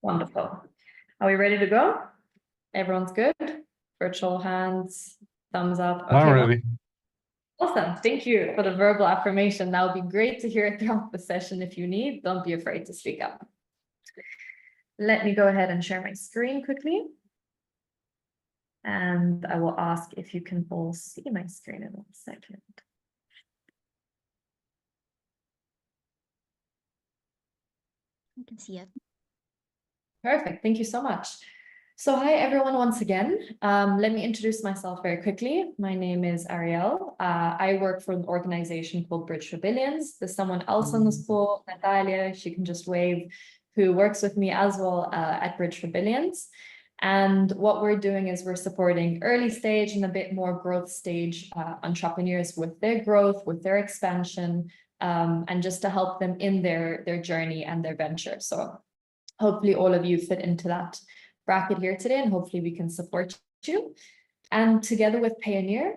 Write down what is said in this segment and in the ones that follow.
Wonderful. Are we ready to go? Everyone's good? Virtual hands, thumbs up. I'm Okay, ready. awesome. Thank you for the verbal affirmation. That would be great to hear it throughout the session if you need. Don't be afraid to speak up. Let me go ahead and share my screen quickly. And I will ask if you can all see my screen in 1 second. I can see it. Perfect. Thank you so much. So hi, everyone, once again. Let me introduce myself very quickly. My name is Ariel. I work for an organization called Bridge for Billions. There's someone else on this call, Natalia, she can just wave, who works with me as well at Bridge for Billions. And what we're doing is we're supporting early stage and a bit more growth stage entrepreneurs with their growth, with their expansion, and just to help them in their journey and their venture. So hopefully all of you fit into that bracket here today, and hopefully we can support you. And together with Payoneer,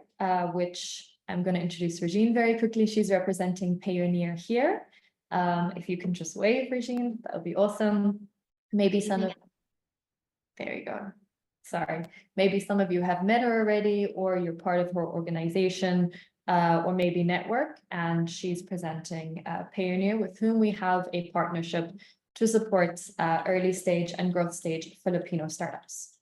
which I'm going to introduce Regine very quickly. She's representing Payoneer here. If you can just wave, Regine, that would be awesome. Maybe some of, there you go. Sorry, maybe some of you have met her already, or you're part of her organization, or maybe network, and she's presenting Payoneer, with whom we have a partnership to support early stage and growth stage Filipino startups.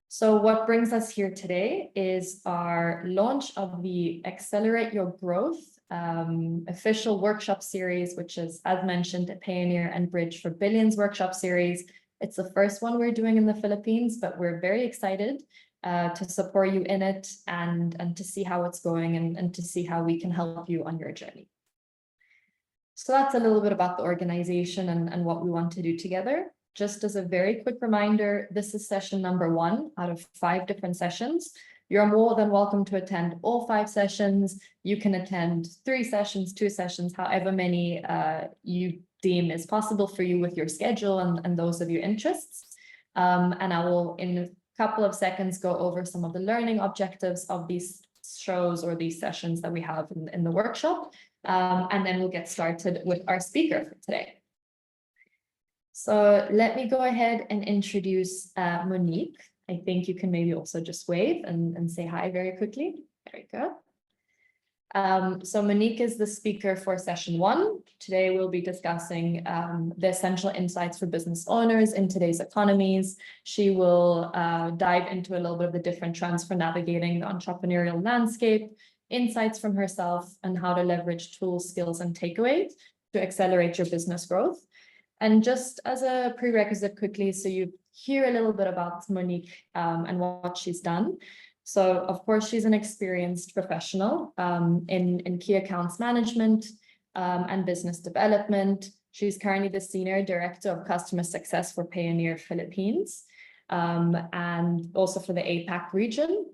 So what brings us here today is our launch of the Accelerate Your Growth official workshop series, which is, as mentioned, a Payoneer and Bridge for Billions workshop series. It's the first one we're doing in the Philippines, but we're very excited to support you in it and to see how it's going and to see how we can help you on your journey. So that's a little bit about the organization and what we want to do together. Just as a very quick reminder, this is session number 1 out of 5 different sessions. You're more than welcome to attend all 5 sessions. You can attend 3 sessions, 2 sessions, however many you deem is possible for you with your schedule and those of your interests. And I will, in a couple of seconds, go over some of the learning objectives of these shows or these sessions that we have in the workshop. And then we'll get started with our speaker for today. So let me go ahead and introduce Monique. I think you can maybe also just wave and say hi very quickly. There we go. So Monique is the speaker for session 1. Today we'll be discussing the essential insights for business owners in today's economies. She will dive into a little bit of the different trends for navigating the entrepreneurial landscape, insights from herself, and how to leverage tools, skills, and takeaways to accelerate your business growth. And just as a prerequisite quickly, so you hear a little bit about Monique and what she's done. So of course, she's an experienced professional in key accounts management and business development. She's currently the Senior Director of Customer Success for Payoneer Philippines and also for the APAC region.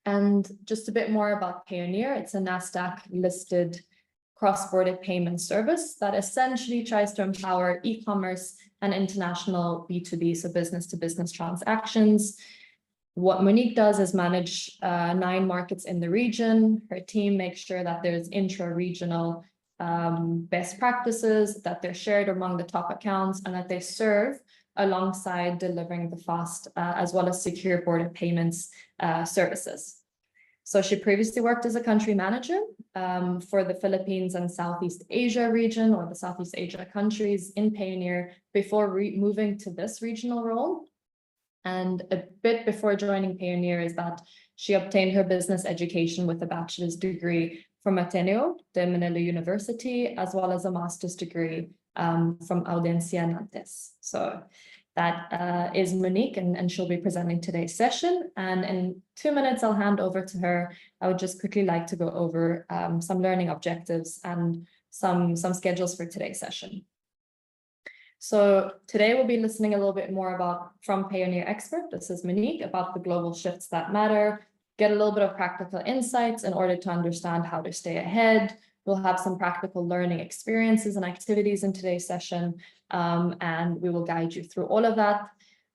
And just a bit more about Payoneer. It's a NASDAQ listed cross-border payment service that essentially tries to empower e-commerce and international B2B, so business-to-business transactions. What Monique does is manage 9 markets in the region. Her team makes sure that there's intra-regional best practices, that they're shared among the top accounts, and that they serve alongside delivering the fast as well as secure border payments services. So she previously worked as a country manager for the Philippines and Southeast Asia region, or the Southeast Asia countries in Payoneer, before moving to this regional role. And a bit before joining Payoneer is that she obtained her business education with a bachelor's degree from Ateneo de Manila University, as well as a master's degree from Audiencia Nantes. So that is Monique, and she'll be presenting today's session. And in 2 minutes, I'll hand over to her. I would just quickly like to go over some learning objectives and some schedules for today's session. So today we'll be listening a little bit more about, from Payoneer expert, this is Monique, about the global shifts that matter, get a little bit of practical insights in order to understand how to stay ahead. We'll have some practical learning experiences and activities in today's session, and we will guide you through all of that.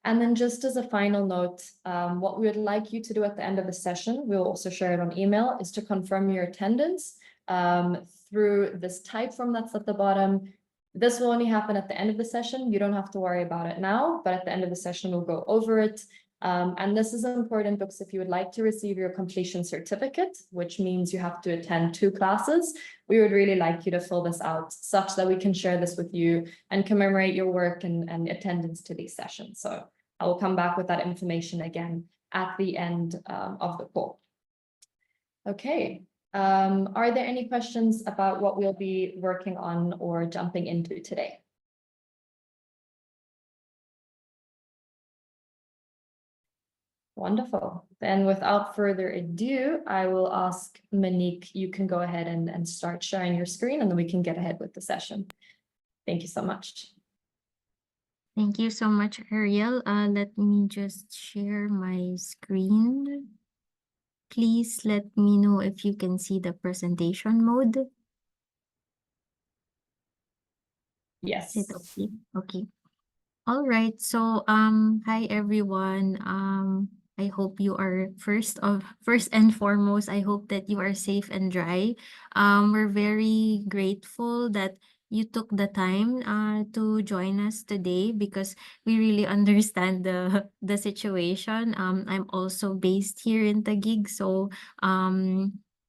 And then just as a final note, what we would like you to do at the end of the session, we'll also share it on email, is to confirm your attendance through this type form that's at the bottom. This will only happen at the end of the session. You don't have to worry about it now, but at the end of the session, we'll go over it. And this is important because if you would like to receive your completion certificate, which means you have to attend 2 classes, we would really like you to fill this out such that we can share this with you and commemorate your work and attendance to these sessions. So I will come back with that information again at the end of the call. Okay. Are there any questions about what we'll be working on or jumping into today? Wonderful. Then without further ado, I will ask Monique, you can go ahead and start sharing your screen and then we can get ahead with the session. Thank you so much. Thank you so much, Ariel. Let me just share my screen. Please let me know if you can see the presentation mode. Yes. Is it okay? Okay. All right. So, hi everyone. I hope you are first and foremost, I hope that you are safe and dry. We're very grateful that you took the time to join us today because we really understand the situation. I'm also based here in Taguig, so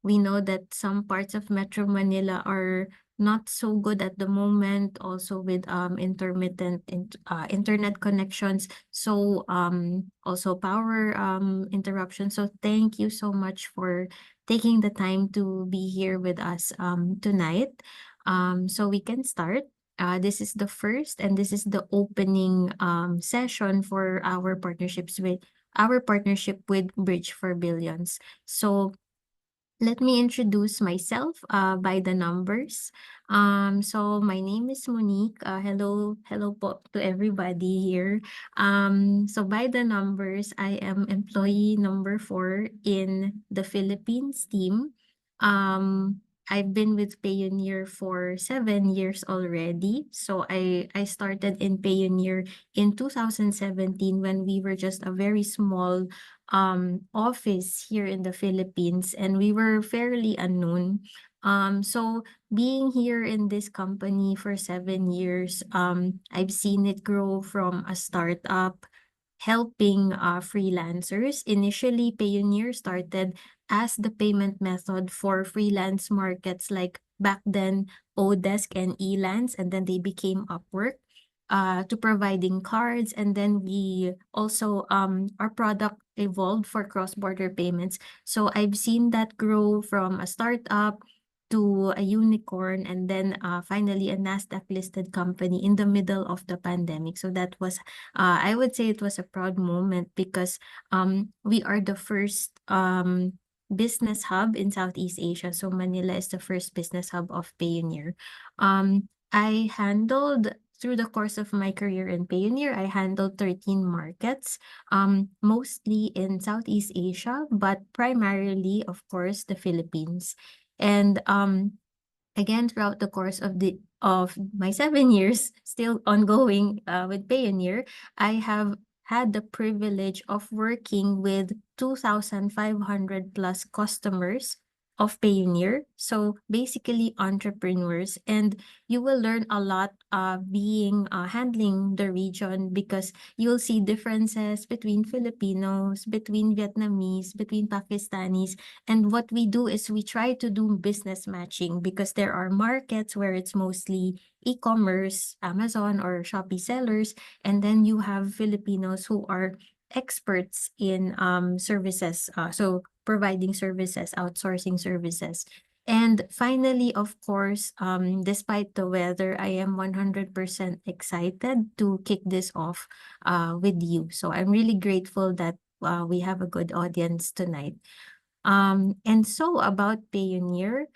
we know that some parts of Metro Manila are not so good at the moment, also with intermittent internet connections, so also power interruption. So thank you so much for taking the time to be here with us tonight. So we can start. This is the first and this is the opening session for our partnership with Bridge for Billions. So let me introduce myself by the numbers. So my name is Monique. Hello po to everybody here. So by the numbers, I am employee number 4 in the Philippines team. I've been with Payoneer for 7 years already. So I started in Payoneer in 2017 when we were just a very small office here in the Philippines, and we were fairly unknown. So being here in this company for 7 years, I've seen it grow from a startup helping freelancers. Initially, Payoneer started as the payment method for freelance markets like back then Odesk and Elance, and then they became Upwork to providing cards. And then we also our product evolved for cross-border payments. So I've seen that grow from a startup to a unicorn, and then finally a Nasdaq listed company in the middle of the pandemic. So that was I would say it was a proud moment because we are the first business hub in Southeast Asia. So Manila is the first business hub of Payoneer. I handled through the course of my career in Payoneer, I handled 13 markets, mostly in Southeast Asia, but primarily, of course, the Philippines. And again, throughout the course of my 7 years, still ongoing with Payoneer, I have had the privilege of working with 2,500 plus customers of Payoneer. So basically entrepreneurs, and you will learn a lot being handling the region because you'll see differences between Filipinos, between Vietnamese, between Pakistanis. And what we do is we try to do business matching because there are markets where it's mostly e-commerce, Amazon or Shopee sellers, and then you have Filipinos who are experts in services, so providing services, outsourcing services. And finally, of course, despite the weather, I am 100% excited to kick this off with you. So I'm really grateful that we have a good audience tonight. And so about Payoneer,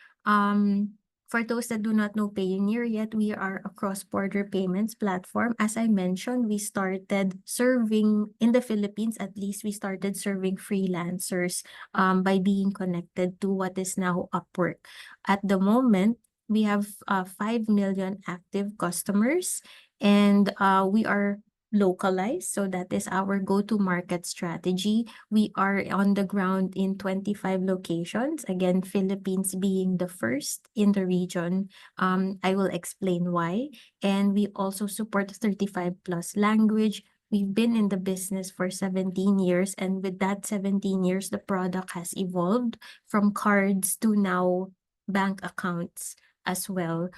for those that do not know Payoneer yet, we are a cross-border payments platform. As I mentioned, we started serving in the Philippines, at least we started serving freelancers by being connected to what is now Upwork. At the moment, we have 5 million active customers, and we are localized. So that is our go-to-market strategy. We are on the ground in 25 locations. Again, Philippines being the first in the region. I will explain why. And we also support 35 plus language. We've been in the business for 17 years, and with that 17 years, the product has evolved from cards to now bank accounts as well.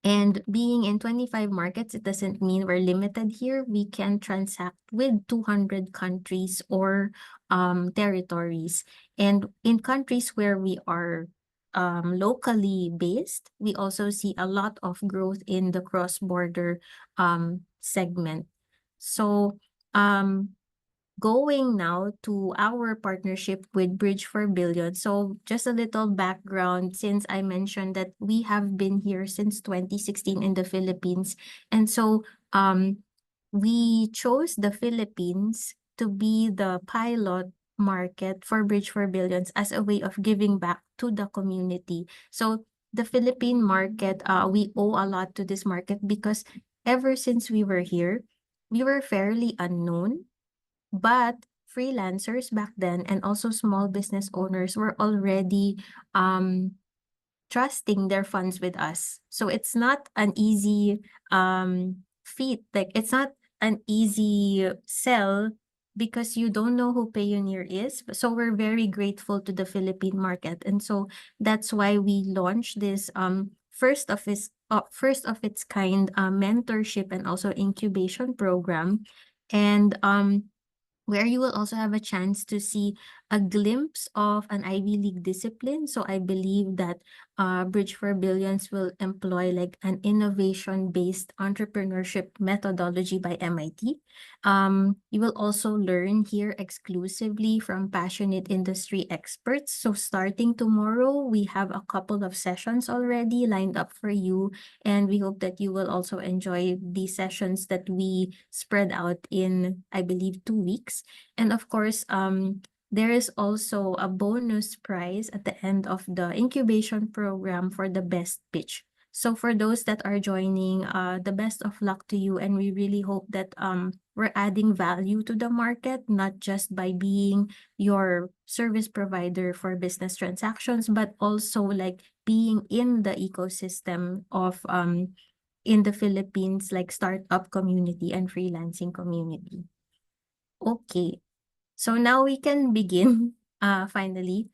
And being in 25 markets, it doesn't mean we're limited here. We can transact with 200 countries or territories. And in countries where we are locally based, we also see a lot of growth in the cross-border segment. So going now to our partnership with Bridge for Billions. So just a little background, since I mentioned that we have been here since 2016 in the Philippines. And so we chose the Philippines to be the pilot market for Bridge for Billions as a way of giving back to the community. So the Philippine market, we owe a lot to this market because ever since we were here, we were fairly unknown. But freelancers back then and also small business owners were already trusting their funds with us. So it's not an easy feat. Like it's not an easy sell because you don't know who Payoneer is. So we're very grateful to the Philippine market. And so that's why we launched this first of its kind mentorship and also incubation program. And where you will also have a chance to see a glimpse of an Ivy League discipline. So I believe that Bridge for Billions will employ like an innovation-based entrepreneurship methodology by MIT. You will also learn here exclusively from passionate industry experts. So starting tomorrow, we have a couple of sessions already lined up for you. And we hope that you will also enjoy these sessions that we spread out in, I believe, 2 weeks. And of course, there is also a bonus prize at the end of the incubation program for the best pitch. So for those that are joining, the best of luck to you. And we really hope that we're adding value to the market, not just by being your service provider for business transactions, but also like being in the ecosystem of in the Philippines, like startup community and freelancing community. Okay, so now we can begin finally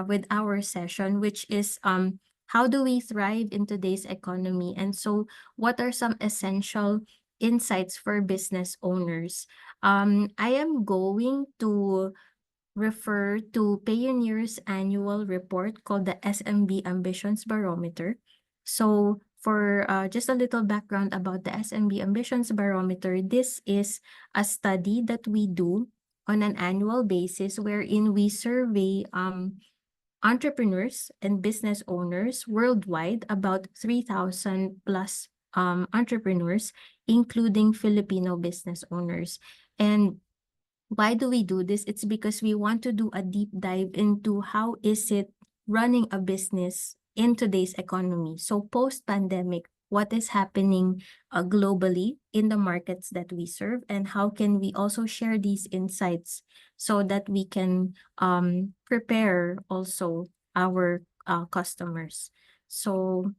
with our session, which is how do we thrive in today's economy? And so what are some essential insights for business owners? I am going to refer to Payoneer's annual report called the SMB Ambitions Barometer. So for just a little background about the SMB Ambitions Barometer, this is a study that we do on an annual basis wherein we survey entrepreneurs and business owners worldwide, about 3,000 plus entrepreneurs, including Filipino business owners. And why do we do this? It's because we want to do a deep dive into how is it running a business in today's economy. So post-pandemic, what is happening globally in the markets that we serve, and how can we also share these insights so that we can prepare also our customers. So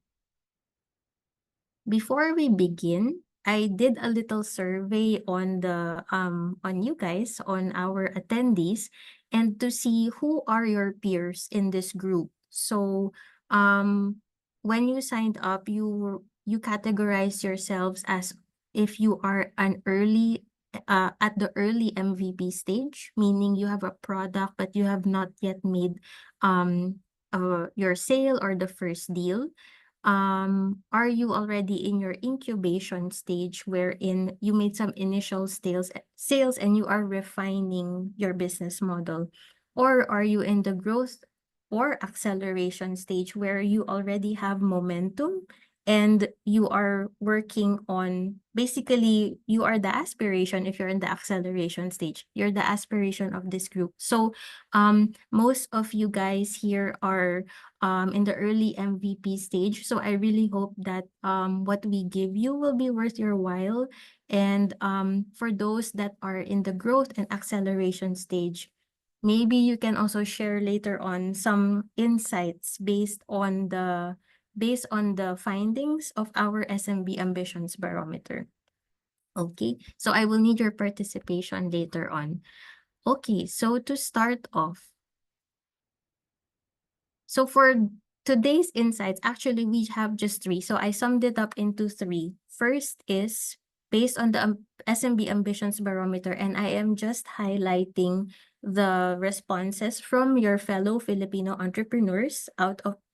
before we begin, I did a little survey on the on you guys, on our attendees, and to see who are your peers in this group. So when you signed up, you categorize yourselves as if you are an early at the early MVP stage, meaning you have a product but you have not yet made your sale or the first deal. Are you already in your incubation stage wherein you made some initial sales and you are refining your business model? Or are you in the growth or acceleration stage where you already have momentum and you are working on, basically you are the aspiration. If you're in the acceleration stage, you're the aspiration of this group. So most of you guys here are in the early MVP stage. So I really hope that what we give you will be worth your while. And for those that are in the growth and acceleration stage, maybe you can also share later on some insights based on the findings of our SMB Ambitions Barometer. Okay, so I will need your participation later on. Okay, so to start off, so for today's insights, actually we have just three. So I summed it up into three. First is based on the SMB Ambitions Barometer, and I am just highlighting the responses from your fellow Filipino entrepreneurs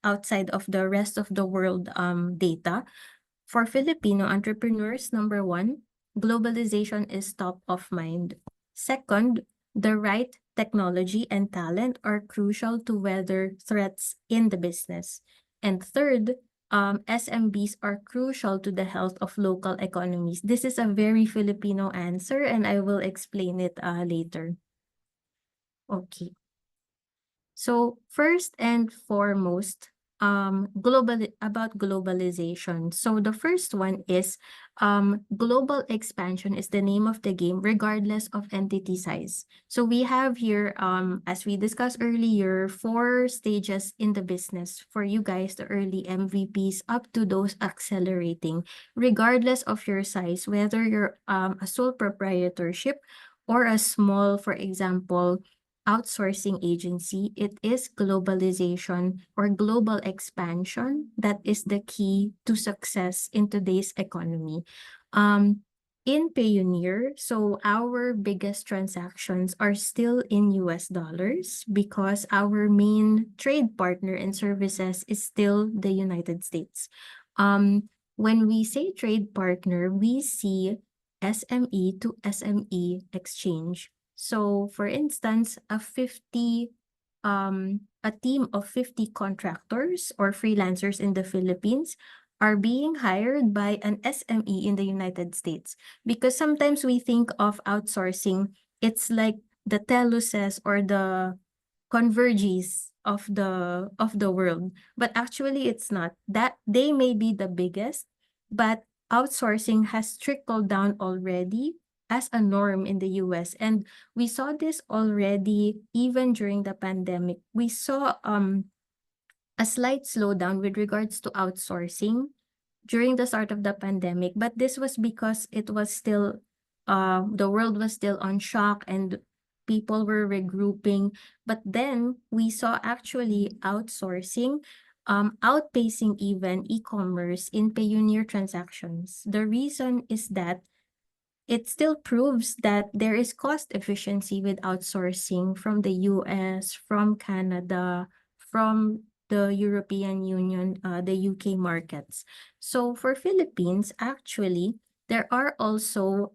outside of the rest of the world data. For Filipino entrepreneurs, number one, globalization is top of mind. Second, the right technology and talent are crucial to weather threats in the business. And third, SMBs are crucial to the health of local economies. This is a very Filipino answer, and I will explain it later. Okay. So first and foremost, about globalization. So the first one is global expansion is the name of the game regardless of entity size. So we have here, as we discussed earlier, 4 stages in the business for you guys, the early MVPs up to those accelerating, regardless of your size, whether you're a sole proprietorship or a small, for example, outsourcing agency. It is globalization or global expansion that is the key to success in today's economy. In Payoneer, so our biggest transactions are still in US dollars because our main trade partner in services is still the United States. When we say trade partner, we see SME to SME exchange. So for instance, a team of 50 contractors or freelancers in the Philippines are being hired by an SME in the United States. Because sometimes we think of outsourcing, it's like the Teluses or the Converges of the world. But actually it's not. That they may be the biggest, but outsourcing has trickled down already as a norm in the US. And we saw this already even during the pandemic. We saw a slight slowdown with regards to outsourcing during the start of the pandemic, but this was because it was still the world was still on shock and people were regrouping. But then we saw actually outsourcing outpacing even e-commerce in Payoneer transactions. The reason is that it still proves that there is cost efficiency with outsourcing from the US, from Canada, from the European Union, the UK markets. So for Philippines, actually, there are also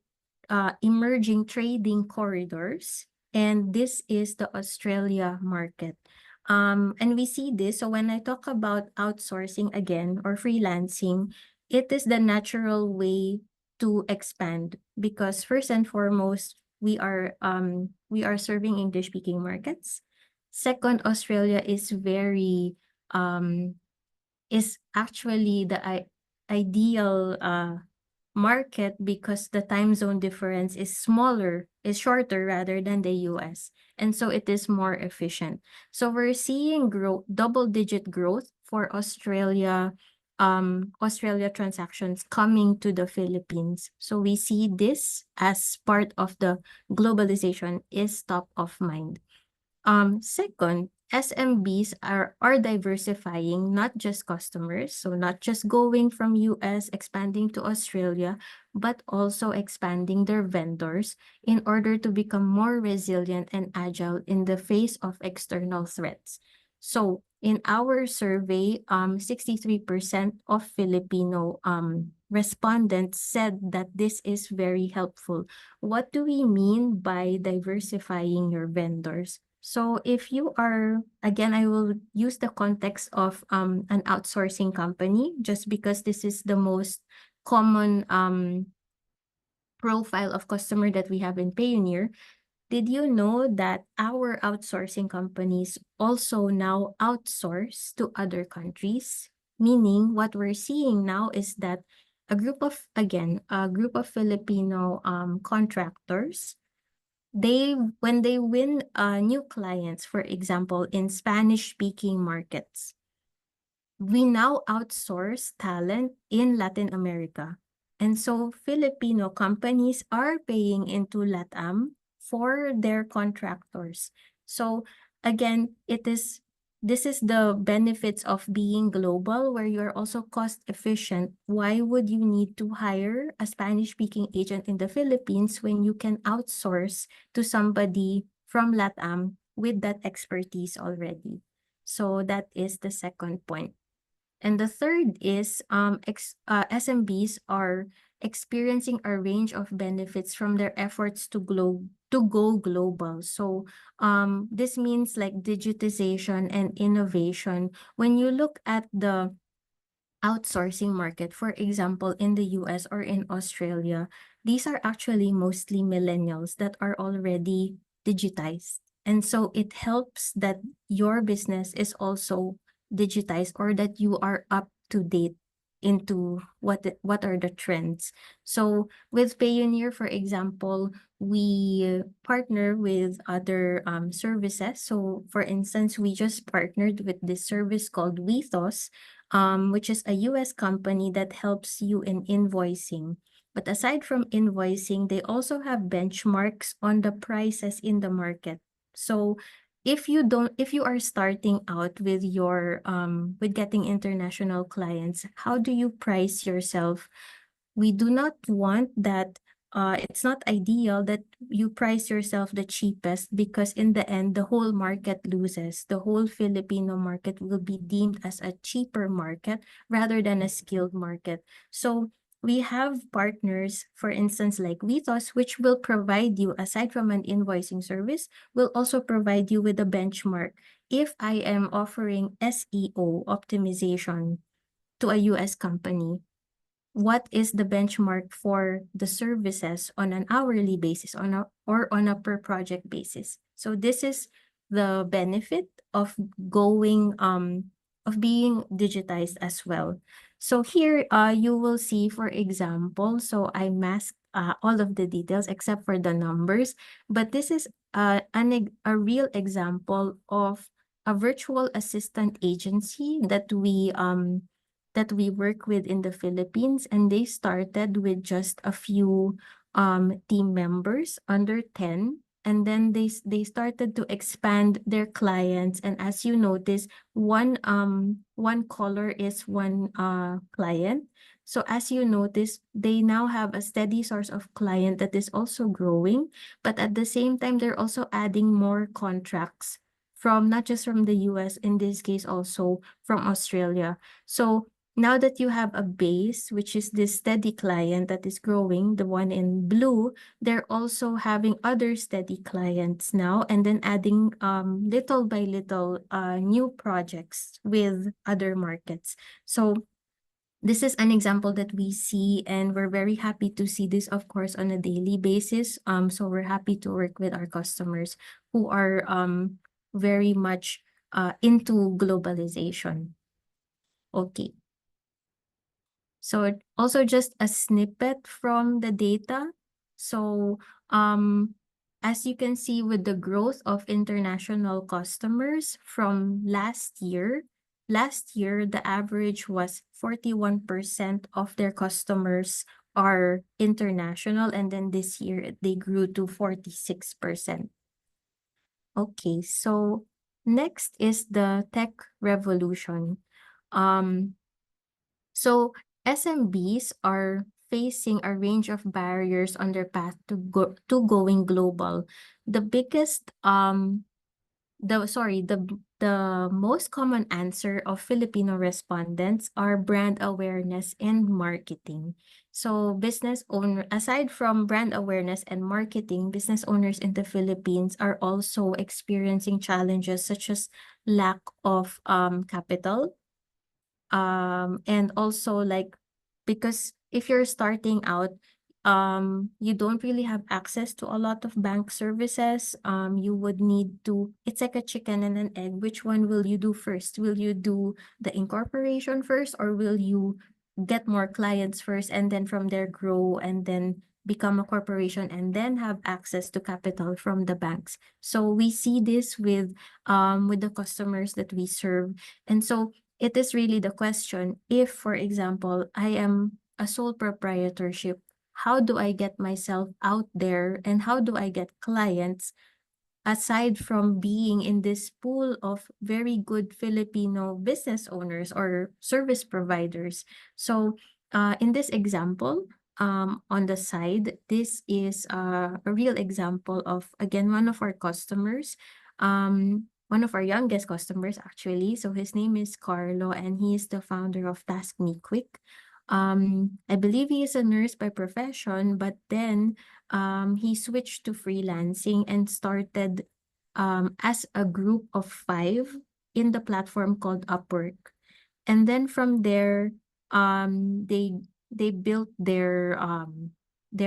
emerging trading corridors, and this is the Australia market. And we see this. So when I talk about outsourcing again or freelancing, it is the natural way to expand because first and foremost, we are serving English speaking markets. Second, Australia is very is actually the ideal market because the time zone difference is shorter rather than the US. And so it is more efficient. So we're seeing double-digit growth for Australia transactions coming to the Philippines. So we see this as part of the globalization is top of mind. Second, SMBs are diversifying not just customers, so not just going from US expanding to Australia, but also expanding their vendors in order to become more resilient and agile in the face of external threats. So in our survey, 63% of Filipino respondents said that this is very helpful. What do we mean by diversifying your vendors? So if you are, again, I will use the context of an outsourcing company just because this is the most common profile of customer that we have in Payoneer. Did you know that our outsourcing companies also now outsource to other countries? Meaning what we're seeing now is that a group of Filipino contractors, when they win new clients, for example, in Spanish-speaking markets, we now outsource talent in Latin America. And so Filipino companies are paying into LATAM for their contractors. So again, this is the benefits of being global, where you're also cost efficient. Why would you need to hire a Spanish-speaking agent in the Philippines when you can outsource to somebody from LATAM with that expertise already? So that is the second point. And the third is SMBs are experiencing a range of benefits from their efforts to go global. So this means like digitization and innovation. When you look at the outsourcing market, for example, in the US or in Australia, these are actually mostly millennials that are already digitized. And so it helps that your business is also digitized, or that you are up to date into what are the trends. So with Payoneer, for example, we partner with other services. So for instance, we just partnered with this service called Wethos, which is a US company that helps you in invoicing. But aside from invoicing, they also have benchmarks on the prices in the market. So if you are starting out with your with getting international clients, how do you price yourself? We do not want that. It's not ideal that you price yourself the cheapest, because in the end, the whole market loses. The whole Filipino market will be deemed as a cheaper market rather than a skilled market. So we have partners, for instance, like Wethos, which will provide you, aside from an invoicing service, will also provide you with a benchmark. If I am offering SEO optimization to a US company, what is the benchmark for the services on an hourly basis, or on a per project basis? So this is the benefit of being digitized as well. So here you will see, for example, so I masked all of the details except for the numbers, but this is a real example of a virtual assistant agency that we work with in the Philippines, and they started with just a few team members, under 10, and then they started to expand their clients. And as you notice, one caller is one client. So as you notice, they now have a steady source of client that is also growing, but at the same time, they're also adding more contracts from not just from the US, in this case also from Australia. So now that you have a base, which is this steady client that is growing, the one in blue, they're also having other steady clients now, and then adding little by little new projects with other markets. So this is an example that we see, and we're very happy to see this, of course, on a daily basis. So we're happy to work with our customers who are very much into globalization. Okay. So also just a snippet from the data. So as you can see, with the growth of international customers from last year, the average was 41% of their customers are international, and then this year they grew to 46%. Okay, so next is the tech revolution. So SMBs are facing a range of barriers on their path to going global. The biggest the the most common answer of Filipino respondents are brand awareness and marketing. So aside from brand awareness and marketing, business owners in the Philippines are also experiencing challenges such as lack of capital, and also like, because if you're starting out, you don't really have access to a lot of bank services. You would need to, it's like a chicken and an egg. Which one will you do first? Will you do the incorporation first, or will you get more clients first and then from there grow and then become a corporation and then have access to capital from the banks? So we see this with the customers that we serve. And so it is really the question, if, for example, I am a sole proprietorship, how do I get myself out there and how do I get clients aside from being in this pool of very good Filipino business owners or service providers? So in this example, on the side, this is a real example of, again, one of our customers, one of our youngest customers, actually. So his name is Carlo, and he is the founder of Task Me Quick. I believe he is a nurse by profession, but then he switched to freelancing and started as a group of 5 in the platform called Upwork. And then from there, they built their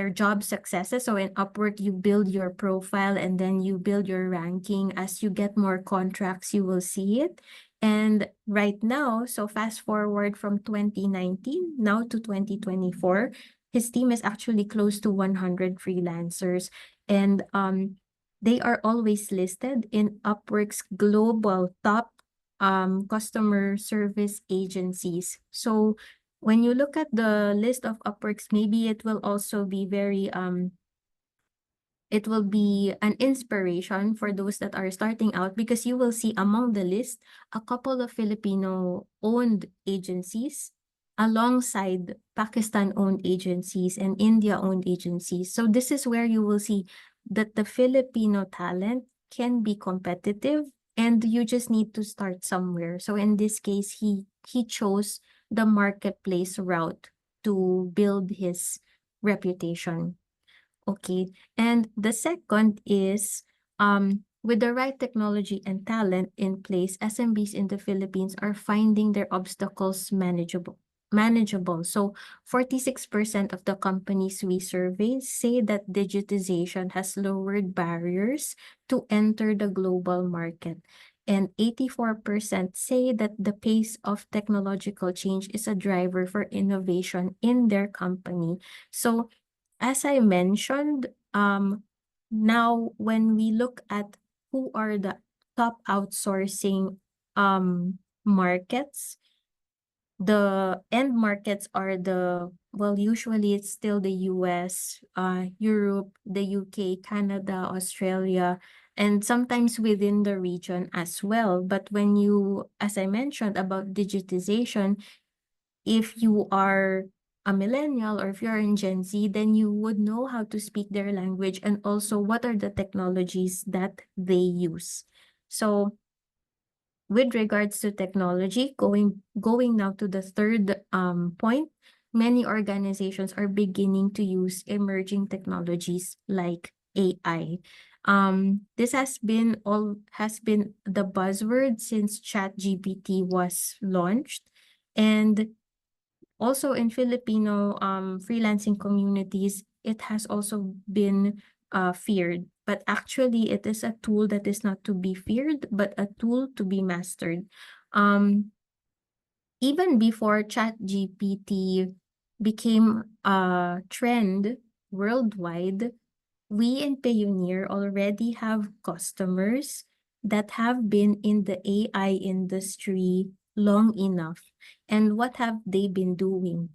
job successes. So in Upwork, you build your profile and then you build your ranking. As you get more contracts, you will see it. And right now, so fast forward from 2019 now to 2024, his team is actually close to 100 freelancers. And they are always listed in Upwork's global top customer service agencies. So when you look at the list of Upworks, maybe it will also be it will be an inspiration for those that are starting out, because you will see among the list a couple of Filipino-owned agencies alongside Pakistan-owned agencies and India-owned agencies. So this is where you will see that the Filipino talent can be competitive, and you just need to start somewhere. So in this case, he chose the marketplace route to build his reputation. Okay. And the second is, with the right technology and talent in place, SMBs in the Philippines are finding their obstacles manageable. So 46% of the companies we survey say that digitization has lowered barriers to enter the global market. And 84% say that the pace of technological change is a driver for innovation in their company. So as I mentioned, now when we look at who are the top outsourcing markets, the end markets are well, usually it's still the US, Europe, the UK, Canada, Australia, and sometimes within the region as well. But when you, as I mentioned about digitization, if you are a millennial or if you're in Gen Z, then you would know how to speak their language and also what are the technologies that they use. So with regards to technology, going now to the third point, many organizations are beginning to use emerging technologies like AI. This has been the buzzword since ChatGPT was launched. And also in Filipino freelancing communities, it has also been feared. But actually, it is a tool that is not to be feared, but a tool to be mastered. Even before ChatGPT became a trend worldwide, we in Payoneer already have customers that have been in the AI industry long enough. And what have they been doing?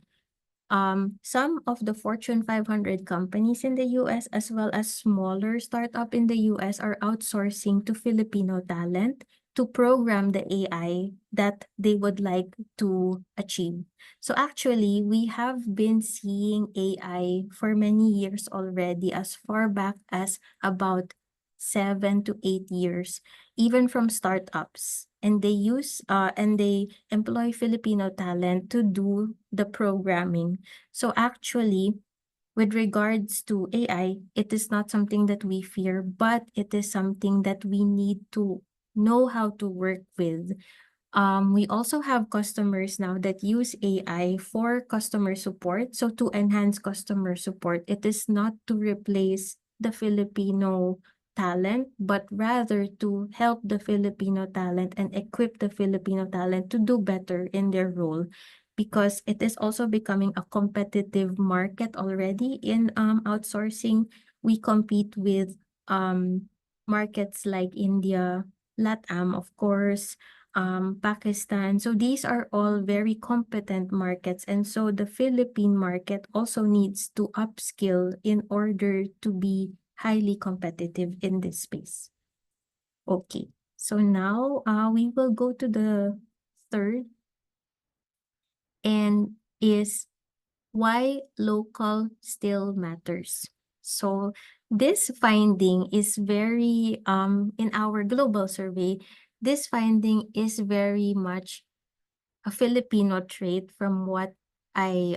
Some of the Fortune 500 companies in the US, as well as smaller startup in the US, are outsourcing to Filipino talent to program the AI that they would like to achieve. So actually, we have been seeing AI for many years already, as far back as about 7 to 8 years, even from startups. and they employ Filipino talent to do the programming. So actually, with regards to AI, it is not something that we fear, but it is something that we need to know how to work with. We also have customers now that use AI for customer support. So to enhance customer support, it is not to replace the Filipino talent, but rather to help the Filipino talent and equip the Filipino talent to do better in their role, because it is also becoming a competitive market already in outsourcing. We compete with markets like India, LATAM, of course, Pakistan. So these are all very competent markets. And so the Philippine market also needs to upskill in order to be highly competitive in this space. Okay, so now we will go to the third, and is why local still matters. So this finding is very, in our global survey, this finding is very much a Filipino trait from what I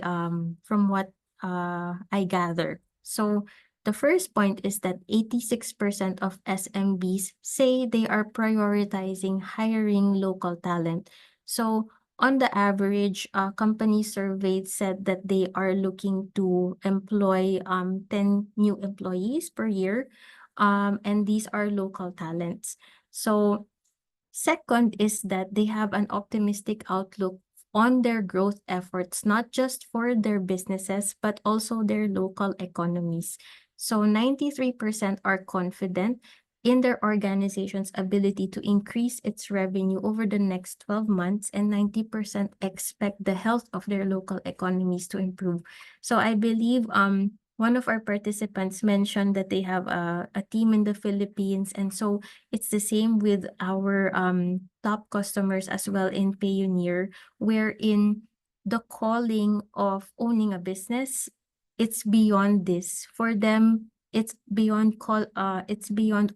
gather. So the first point is that 86% of SMBs say they are prioritizing hiring local talent. So on the average, companies surveyed said that they are looking to employ 10 new employees per year, and these are local talents. So second is that they have an optimistic outlook on their growth efforts, not just for their businesses, but also their local economies. So 93% are confident in their organization's ability to increase its revenue over the next 12 months, and 90% expect the health of their local economies to improve. So I believe one of our participants mentioned that they have a team in the Philippines, and so it's the same with our top customers as well in Payoneer, wherein the calling of owning a business, it's beyond this. For them, it's beyond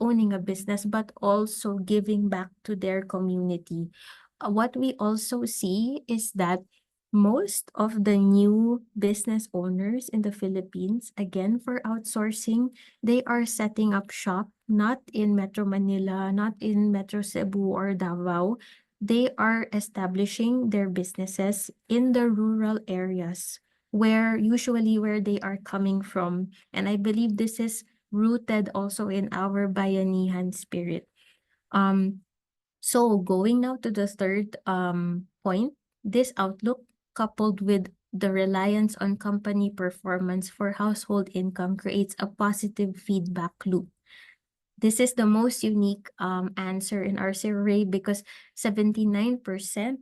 owning a business, but also giving back to their community. What we also see is that most of the new business owners in the Philippines, again for outsourcing, they are setting up shop not in Metro Manila, not in Metro Cebu or Davao. They are establishing their businesses in the rural areas, where usually where they are coming from. And I believe this is rooted also in our Bayanihan spirit. So going now to the third point, this outlook, coupled with the reliance on company performance for household income, creates a positive feedback loop. This is the most unique answer in our survey, because 79%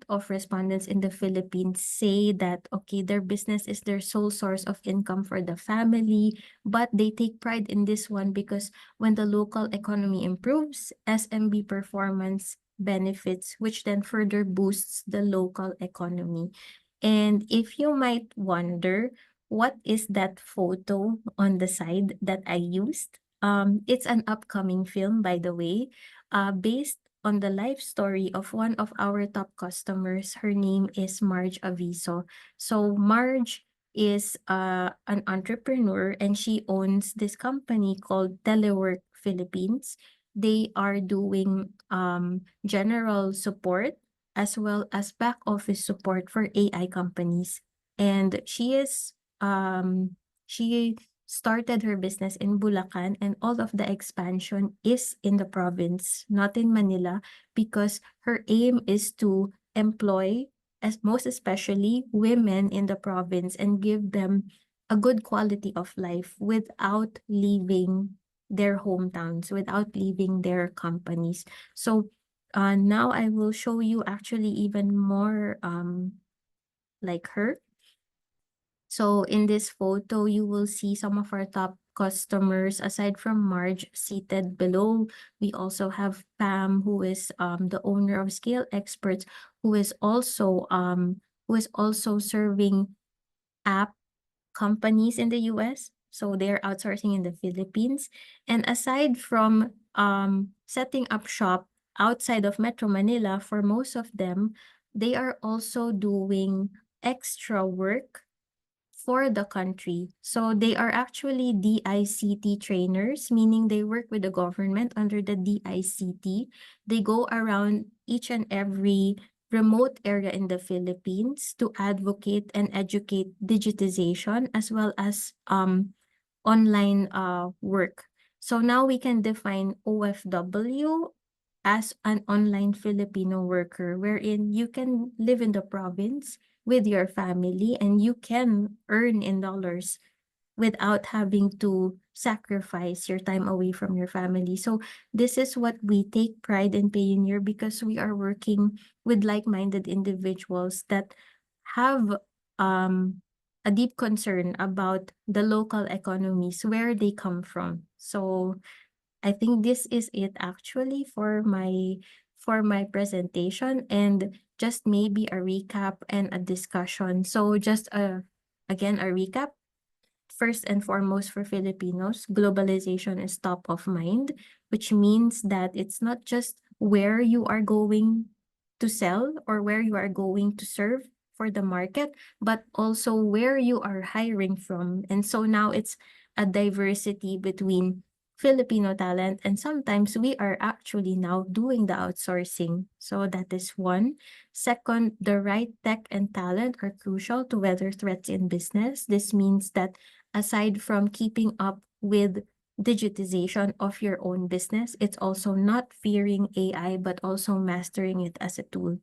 of respondents in the Philippines say that, okay, their business is their sole source of income for the family, but they take pride in this one because when the local economy improves, SMB performance benefits, which then further boosts the local economy. And if you might wonder, what is that photo on the side that I used? It's an upcoming film, by the way, based on the life story of one of our top customers. Her name is Marge Aviso. So Marge is an entrepreneur, and she owns this company called Telework Philippines. They are doing general support as well as back office support for AI companies. And she started her business in Bulacan, and all of the expansion is in the province, not in Manila, because her aim is to employ, as most especially women in the province, and give them a good quality of life without leaving their hometowns, without leaving their companies. So now I will show you actually even more like her. So in this photo, you will see some of our top customers. Aside from Marge seated below, we also have Pam, who is the owner of Scale Experts, who is also serving app companies in the US. So they're outsourcing in the Philippines. And aside from setting up shop outside of Metro Manila, for most of them, they are also doing extra work for the country. So they are actually DICT trainers, meaning they work with the government under the DICT. They go around each and every remote area in the Philippines to advocate and educate digitization as well as online work. So now we can define OFW as an online Filipino worker, wherein you can live in the province with your family and you can earn in dollars without having to sacrifice your time away from your family. So this is what we take pride in Payoneer, because we are working with like-minded individuals that have a deep concern about the local economies, where they come from. So I think this is it actually for my presentation, and just maybe a recap and a discussion. So just again a recap. First and foremost, for Filipinos, globalization is top of mind, which means that it's not just where you are going to sell or where you are going to serve for the market, but also where you are hiring from. And so now it's a diversity between Filipino talent, and sometimes we are actually now doing the outsourcing. So that is one. Second, the right tech and talent are crucial to weather threats in business. This means that aside from keeping up with digitization of your own business, it's also not fearing AI, but also mastering it as a tool.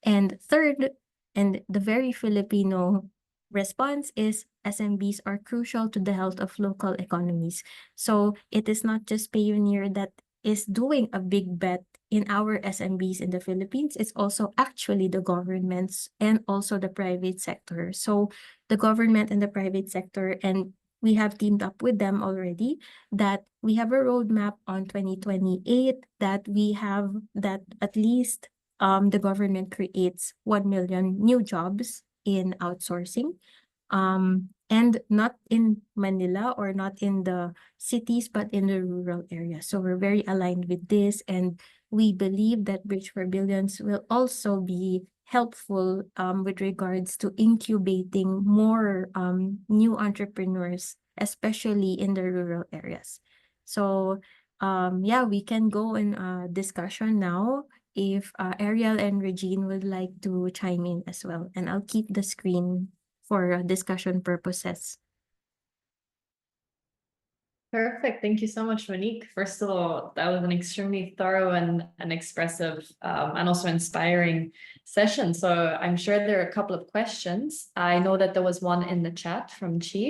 And third, and the very Filipino response is SMBs are crucial to the health of local economies. So it is not just Payoneer that is doing a big bet in our SMBs in the Philippines. It's also actually the governments and also the private sector. So the government and the private sector, and we have teamed up with them already, that we have a roadmap on 2028, that we have that at least the government creates 1 million new jobs in outsourcing, and not in Manila or not in the cities, but in the rural areas. So we're very aligned with this, and we believe that Bridge for Billions will also be helpful with regards to incubating more new entrepreneurs, especially in the rural areas. So yeah, we can go in a discussion now if Ariel and Regine would like to chime in as well. And I'll keep the screen for discussion purposes. Perfect. Thank you so much, Monique. First of all, that was an extremely thorough and expressive and also inspiring session. So I'm sure there are a couple of questions. I know that there was one in the chat from Chi.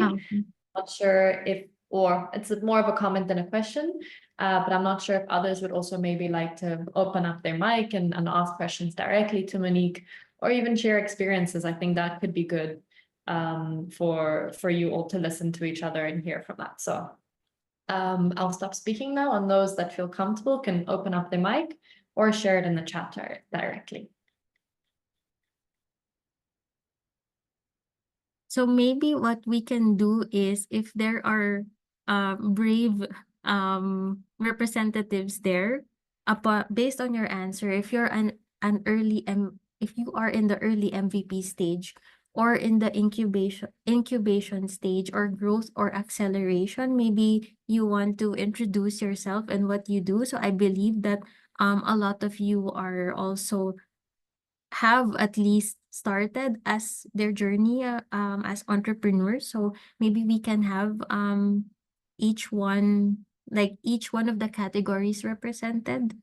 Not sure if, or it's more of a comment than a question, but I'm not sure if others would also maybe like to open up their mic and ask questions directly to Monique, or even share experiences. I think that could be good for you all to listen to each other and hear from that. So I'll stop speaking now, and those that feel comfortable can open up their mic or share it in the chat directly. So maybe what we can do is, if there are brave representatives there, based on your answer, if you're if you are in the early MVP stage, or in the incubation stage, or growth or acceleration, maybe you want to introduce yourself and what you do. So I believe that a lot of you are also have at least started as their journey as entrepreneurs. So maybe we can have each one of the categories represented.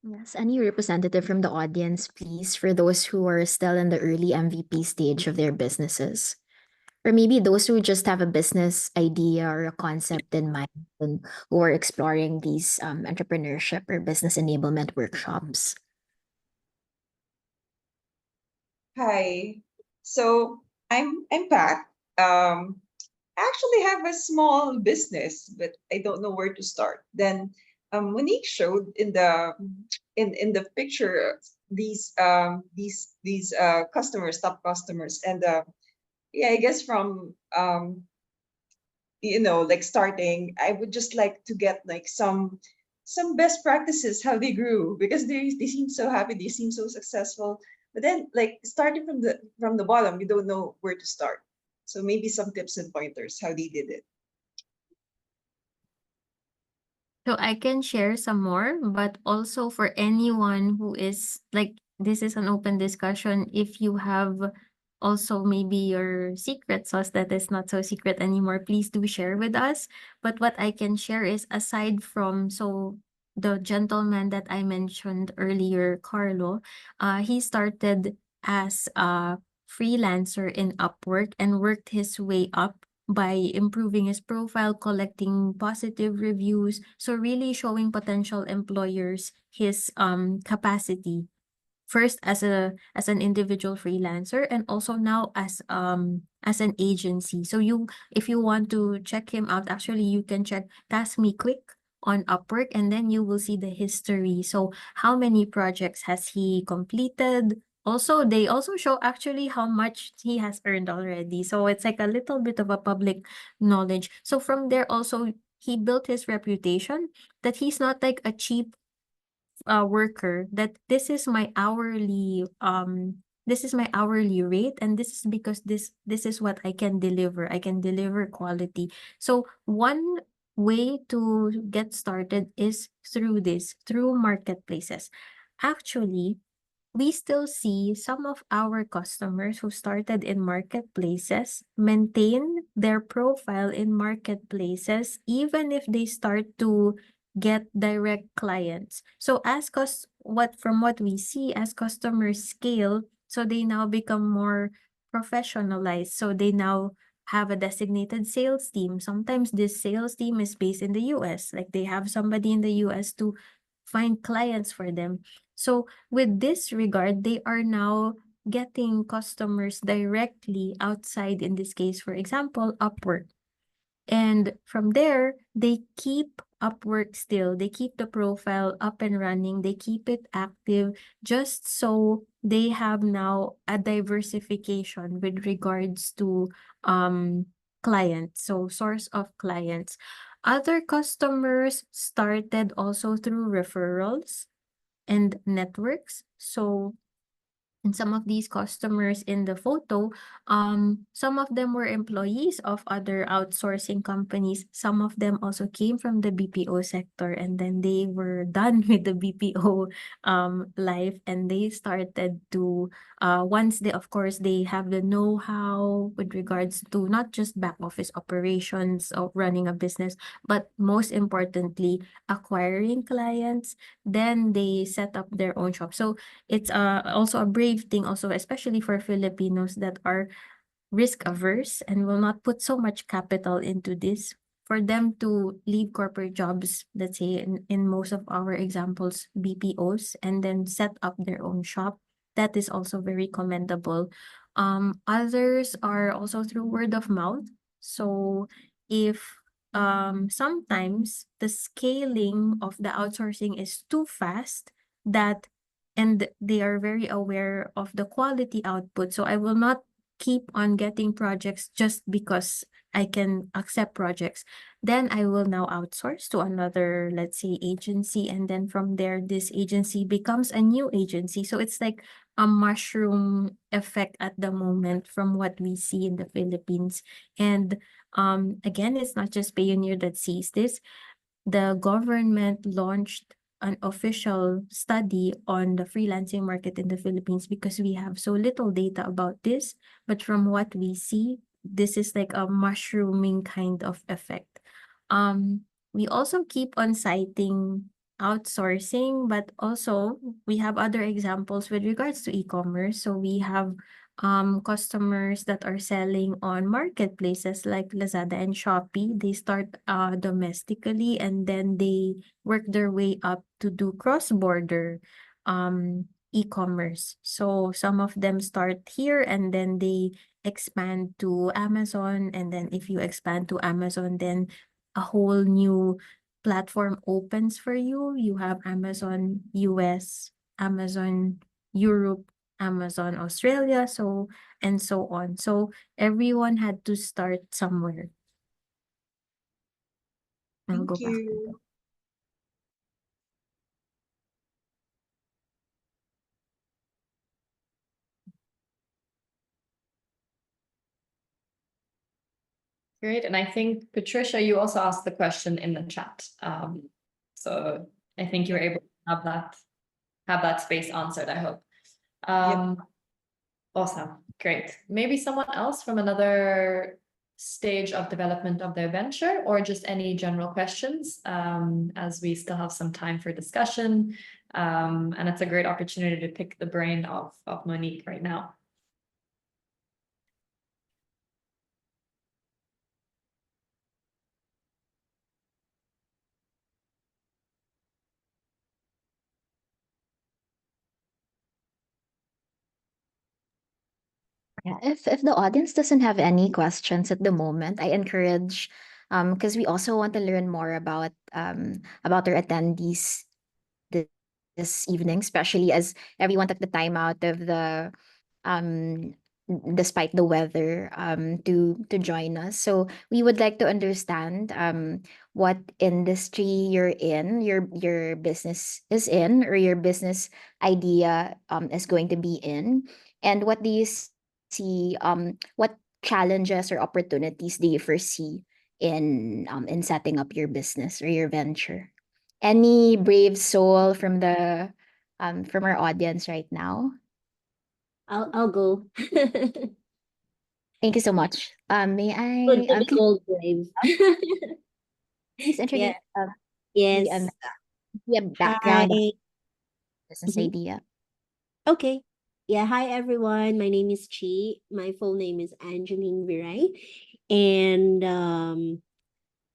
Yes, any representative from the audience, please, for those who are still in the early MVP stage of their businesses. Or maybe those who just have a business idea or a concept in mind and who are exploring these entrepreneurship or business enablement workshops. Hi. So I'm Pat. I actually have a small business, but I don't know where to start. Then Monique showed in the picture these customers, top customers, and yeah, I guess from like starting, I would just like to get like some best practices how they grew, because they seem so happy, they seem so successful. But then like starting from the bottom, we don't know where to start. So maybe some tips and pointers how they did it. So I can share some more, but also for anyone who is like, this is an open discussion. If you have also maybe your secret sauce that is not so secret anymore, please do share with us. But what I can share is, aside from, so the gentleman that I mentioned earlier, Carlo, he started as a freelancer in Upwork and worked his way up by improving his profile, collecting positive reviews. So really showing potential employers his capacity. First as an individual freelancer, and also now as an agency. So if you want to check him out, actually you can check Task Me Quick on Upwork, and then you will see the history. So how many projects has he completed? Also, they also show actually how much he has earned already. So it's like a little bit of a public knowledge. So from there also, he built his reputation that he's not like a cheap worker, that this is my hourly rate, and this is because this is what I can deliver. I can deliver quality. So one way to get started is through marketplaces. Actually, we still see some of our customers who started in marketplaces maintain their profile in marketplaces even if they start to get direct clients. So as what we see, as customers scale, so they now become more professionalized. So they now have a designated sales team. Sometimes this sales team is based in the US. Like they have somebody in the US to find clients for them. So with this regard, they are now getting customers directly outside, in this case, for example, Upwork. And from there, they keep Upwork still. They keep the profile up and running. They keep it active just so they have now a diversification with regards to clients, so source of clients. Other customers started also through referrals and networks. So, and some of these customers in the photo, some of them were employees of other outsourcing companies. Some of them also came from the BPO sector, and then they were done with the BPO life, and they started to once they, of course, they have the know-how with regards to not just back office operations of running a business, but most importantly, acquiring clients. Then they set up their own shop. So it's also a brave thing, also especially for Filipinos that are risk averse and will not put so much capital into this, for them to leave corporate jobs, let's say in most of our examples, BPOs, and then set up their own shop. That is also very commendable. Others are also through word of mouth. So if sometimes the scaling of the outsourcing is too fast, that and they are very aware of the quality output. So I will not keep on getting projects just because I can accept projects. Then I will now outsource to another, let's say, agency. And then from there, this agency becomes a new agency. So it's like a mushroom effect at the moment from what we see in the Philippines. And again, it's not just Payoneer that sees this. The government launched an official study on the freelancing market in the Philippines, because we have so little data about this. But from what we see, this is like a mushrooming kind of effect. We also keep on citing outsourcing, but also we have other examples with regards to e-commerce. So we have customers that are selling on marketplaces like Lazada and Shopee. They start domestically, and then they work their way up to do cross-border e-commerce. So some of them start here, and then they expand to Amazon. And then if you expand to Amazon, then a whole new platform opens for you. You have Amazon US, Amazon Europe, Amazon Australia, and so on. So everyone had to start somewhere. I'll go Thank back to you. you. Great. And I think, Patricia, you also asked the question in the chat. So I think you were able to have that space answered, I hope. Awesome. Great. Maybe someone else from another stage of development of their venture, or just any general questions, as we still have some time for discussion. And it's a great opportunity to pick the brain of Monique right now. Yeah, if the audience doesn't have any questions at the moment, I encourage, because we also want to learn more about our attendees thi- this evening, especially as everyone took the time out of the um despite the weather to join us. So we would like to understand what industry you're in, your business is in, or your business idea is going to be in, and what do you see, what challenges or opportunities do you foresee in setting up your business or your venture? Any brave soul from our audience right now? I'll go. Thank you so much. May Good I to be called brave. please introduce Yeah. the Yes. the background of Hi. business Mhm. idea? Okay. Yeah. Hi, everyone. My name is Chi. My full name is Angeline Viray. And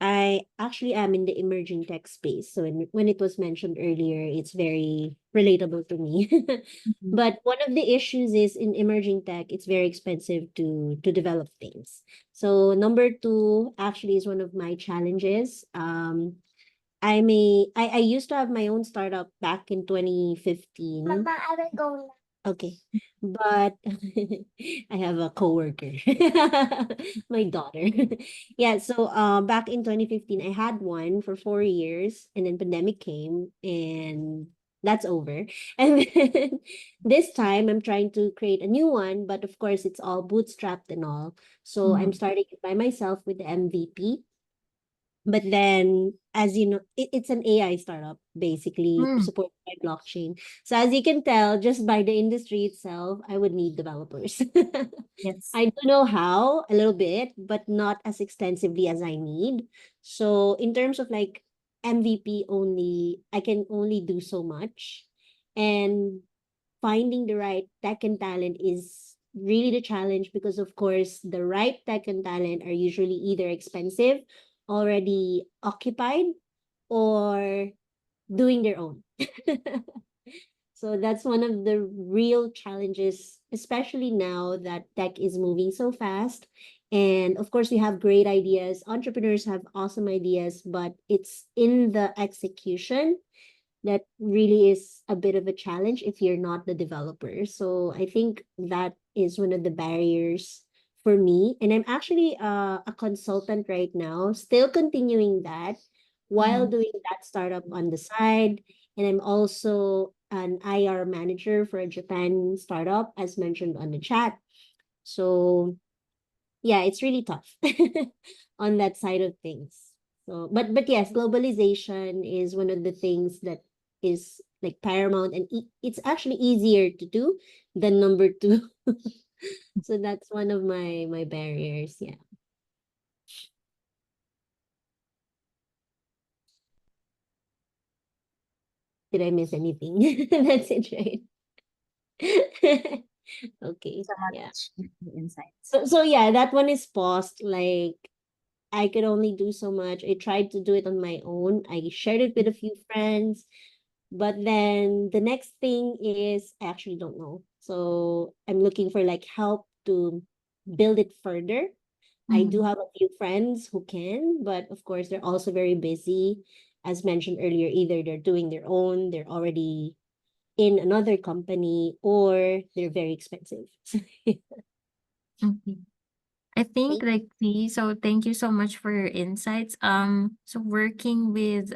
I actually am in the emerging tech space. So when it was mentioned earlier, it's very relatable to me. Mhm. But one of the issues is in emerging tech, it's very expensive to develop things. So number two actually is one of my challenges. I used to have my own startup back in 2015. Mama, I will go now. Okay. But I have a coworker, my daughter. Yeah, so back in 2015 I had one for 4 years, and then pandemic came and that's over. And then this time I'm trying to create a new one, but of course it's all bootstrapped and all. So I'm Mhm. starting it by myself with the MVP. But then, as you know, it's an AI startup, basically Mm. supported by blockchain. So as you can tell, just by the industry itself, I would need developers. Yes. I do know how a little bit, but not as extensively as I need. So in terms of like MVP only, I can only do so much. And finding the right tech and talent is really the challenge, because of course the right tech and talent are usually either expensive, already occupied, or doing their own. So that's one of the real challenges, especially now that tech is moving so fast. And of course, we have great ideas. Entrepreneurs have awesome ideas, but it's in the execution that really is a bit of a challenge if you're not the developer. So I think that is one of the barriers for me. And I'm actually a consultant right now, still continuing that while Mhm. doing that startup on the side. And I'm also an IR manager for a Japan startup, as mentioned on the chat. So yeah, it's really tough on that side of things. So, but yes, globalization is one of the things that is like paramount, and it's actually easier to do than number two. So that's one of my barriers. Yeah. Did I miss anything? That's it, right? Okay. So Yeah. much insights. So yeah, that one is paused. Like I could only do so much. I tried to do it on my own. I shared it with a few friends. But then the next thing is I actually don't know. So I'm looking for like help to build it further. I do Mhm. have a few friends who can, but of course they're also very busy. As mentioned earlier, either they're doing their own, they're already in another company, or they're very expensive. Okay. I think Thank- like so thank you so much for your insights. So working with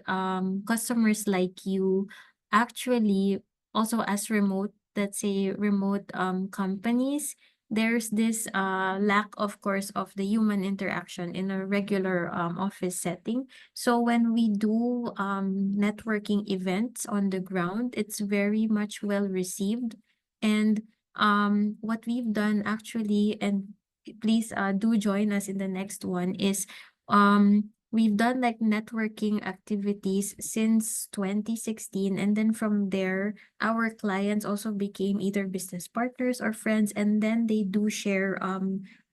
customers like you, actually also as remote, let's say remote companies, there's this lack of course of the human interaction in a regular office setting. So when we do networking events on the ground, it's very much well received. And what we've done actually, and please do join us in the next one, is we've done like networking activities since 2016, and then from there our clients also became either business partners or friends, and then they do share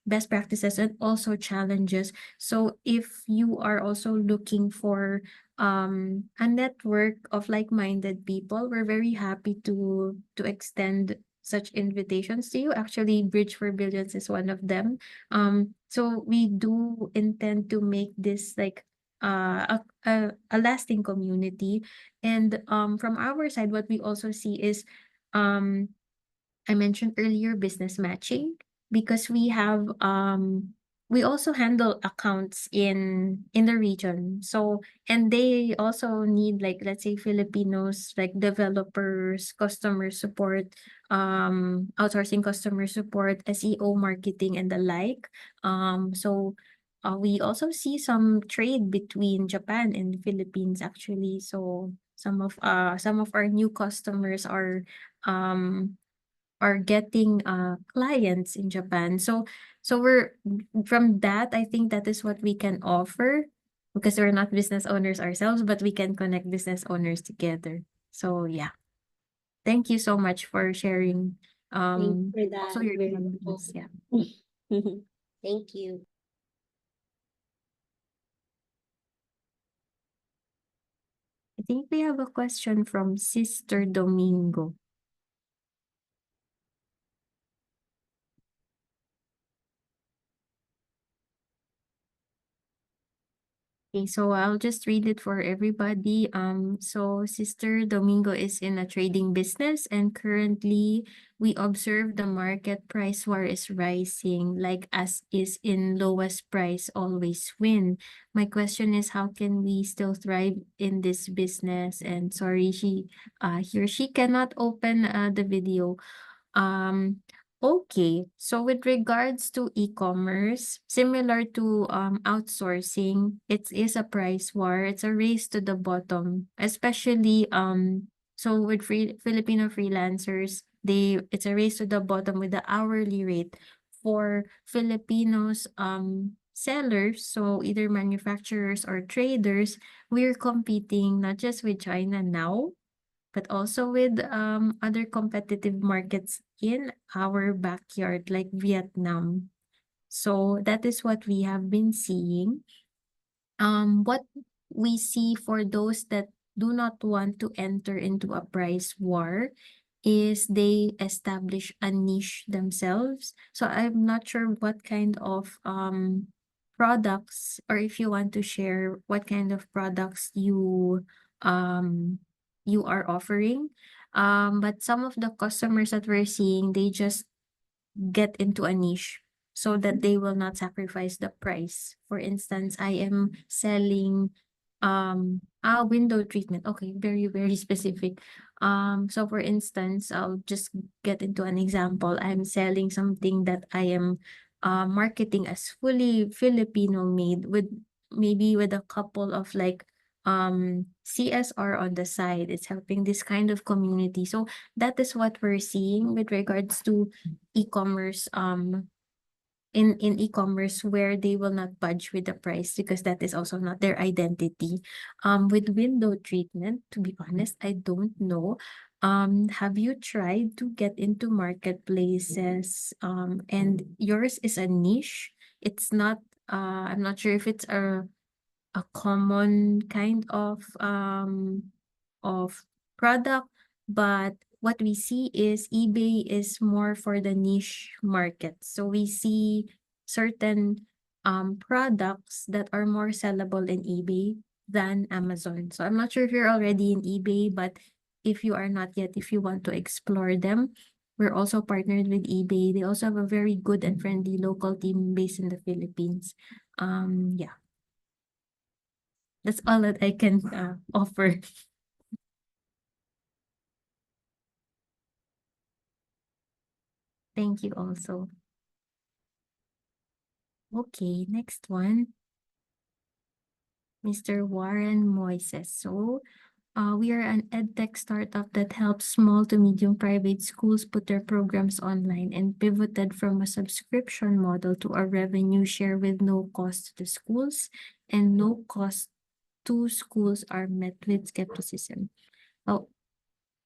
best practices and also challenges. So if you are also looking for a network of like-minded people, we're very happy to extend such invitations to you. Actually, Bridge for Billions is one of them. So we do intend to make this like a lasting community. And from our side, what we also see is um I mentioned earlier business matching, because we also handle accounts in the region. So, and they also need like, let's say, Filipinos, like developers, customer support, outsourcing customer support, SEO marketing and the like. So we also see some trade between Japan and the Philippines actually. So some of our new customers um are getting clients in Japan. So we're from that, I think that is what we can offer, because we're not business owners ourselves, but we can connect business owners together. So yeah. Thank you so much for sharing Thank you for also that. your Very helpful. experience. Yeah. Thank you. I think we have a question from Sister Domingo. Okay, so I'll just read it for everybody. So Sister Domingo is in a trading business, and currently we observe the market price war is rising, like as is in lowest price always win. My question is, how can we still thrive in this business? And sorry, he or she cannot open the video. Okay. So with regards to e-commerce, similar to outsourcing, it is a price war. It's a race to the bottom, especially so with Filipino freelancers, it's a race to the bottom with the hourly rate for Filipinos sellers, so either manufacturers or traders. We're competing not just with China now, but also with other competitive markets in our backyard, like Vietnam. So that is what we have been seeing. What we see for those that do not want to enter into a price war is they establish a niche themselves. So I'm not sure what kind of products, or if you want to share what kind of products um you are offering. But some of the customers that we're seeing, they just get into a niche so that they will not sacrifice the price. For instance, I am selling a window treatment. Okay, very, very specific. So for instance, I'll just get into an example. I'm selling something that I am marketing as fully Filipino made, with maybe with a couple of like CSR on the side. It's helping this kind of community. So that is what we're seeing with regards to e-commerce, in e-commerce, where they will not budge with the price, because that is also not their identity. With window treatment, to be honest, I don't know. Have you tried to get into marketplaces, and yours is a niche? It's not I'm not sure if it's a common kind of product, but what we see is eBay is more for the niche market. So we see certain products that are more sellable in eBay than Amazon. So I'm not sure if you're already in eBay, but if you are not yet, if you want to explore them, we're also partnered with eBay. They also have a very good and friendly local team based in the Philippines. Yeah. That's all that I can offer. Thank you also. Okay, next one. Mr. Warren Moises. So, we are an edtech startup that helps small to medium private schools put their programs online and pivoted from a subscription model to a revenue share with no cost to the schools and no cost to schools are met with skepticism.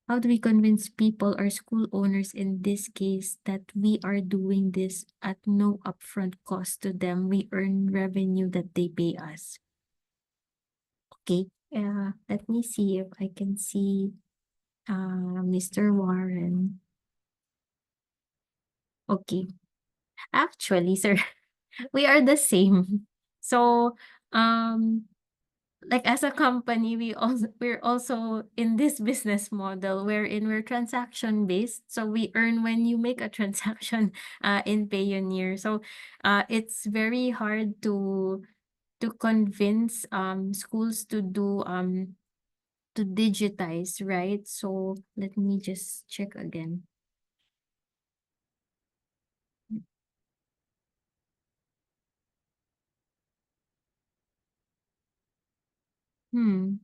How do we convince people or school owners in this case that we are doing this at no upfront cost to them? We earn revenue that they pay us. Okay, let me see if I can see Mr. Warren. Okay. Actually, sir, we are the same. So, like as a company, we're also in this business model wherein we're transaction based. So we earn when you make a transaction in Payoneer. So it's very hard to convince schools to do to digitize, right? So let me just check again. Hmm.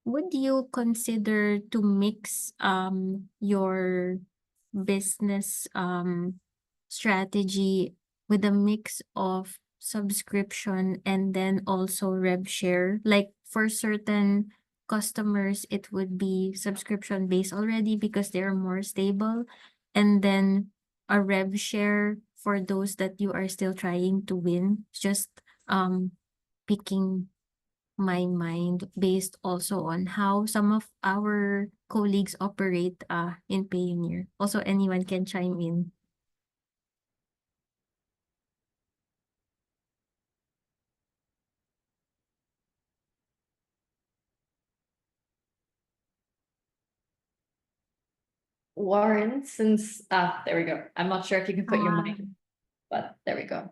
Would you consider to mix your business strategy with a mix of subscription and then also rev share? Like for certain customers, it would be subscription based already because they're more stable, and then a rev share for those that you are still trying to win. Just picking my mind based also on how some of our colleagues operate in Payoneer. Also, anyone can chime in. Warren, since there we go. I'm not sure if you can put your mic, Um, but there we go.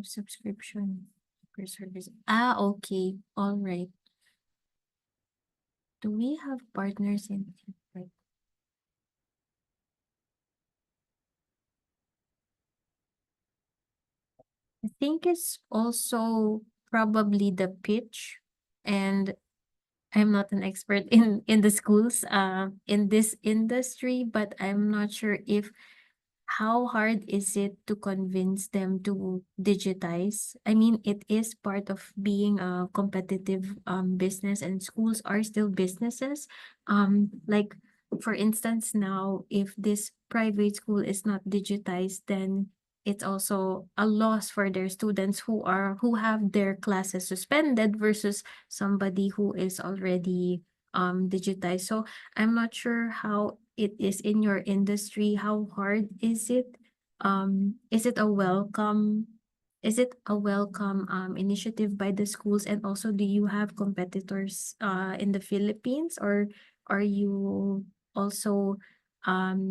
Subscription per service. Okay. All right. Do we have partners in right? I think it's also probably the pitch, and I'm not an expert in the schools in this industry, but I'm not sure if how hard is it to convince them to digitize? I mean, it is part of being a competitive business, and schools are still businesses. Like for instance, now if this private school is not digitized, then it's also a loss for their students who have their classes suspended versus somebody who is already digitized. So I'm not sure how it is in your industry. How hard is it? Is it a welcome initiative by the schools? And also, do you have competitors in the Philippines, or are you also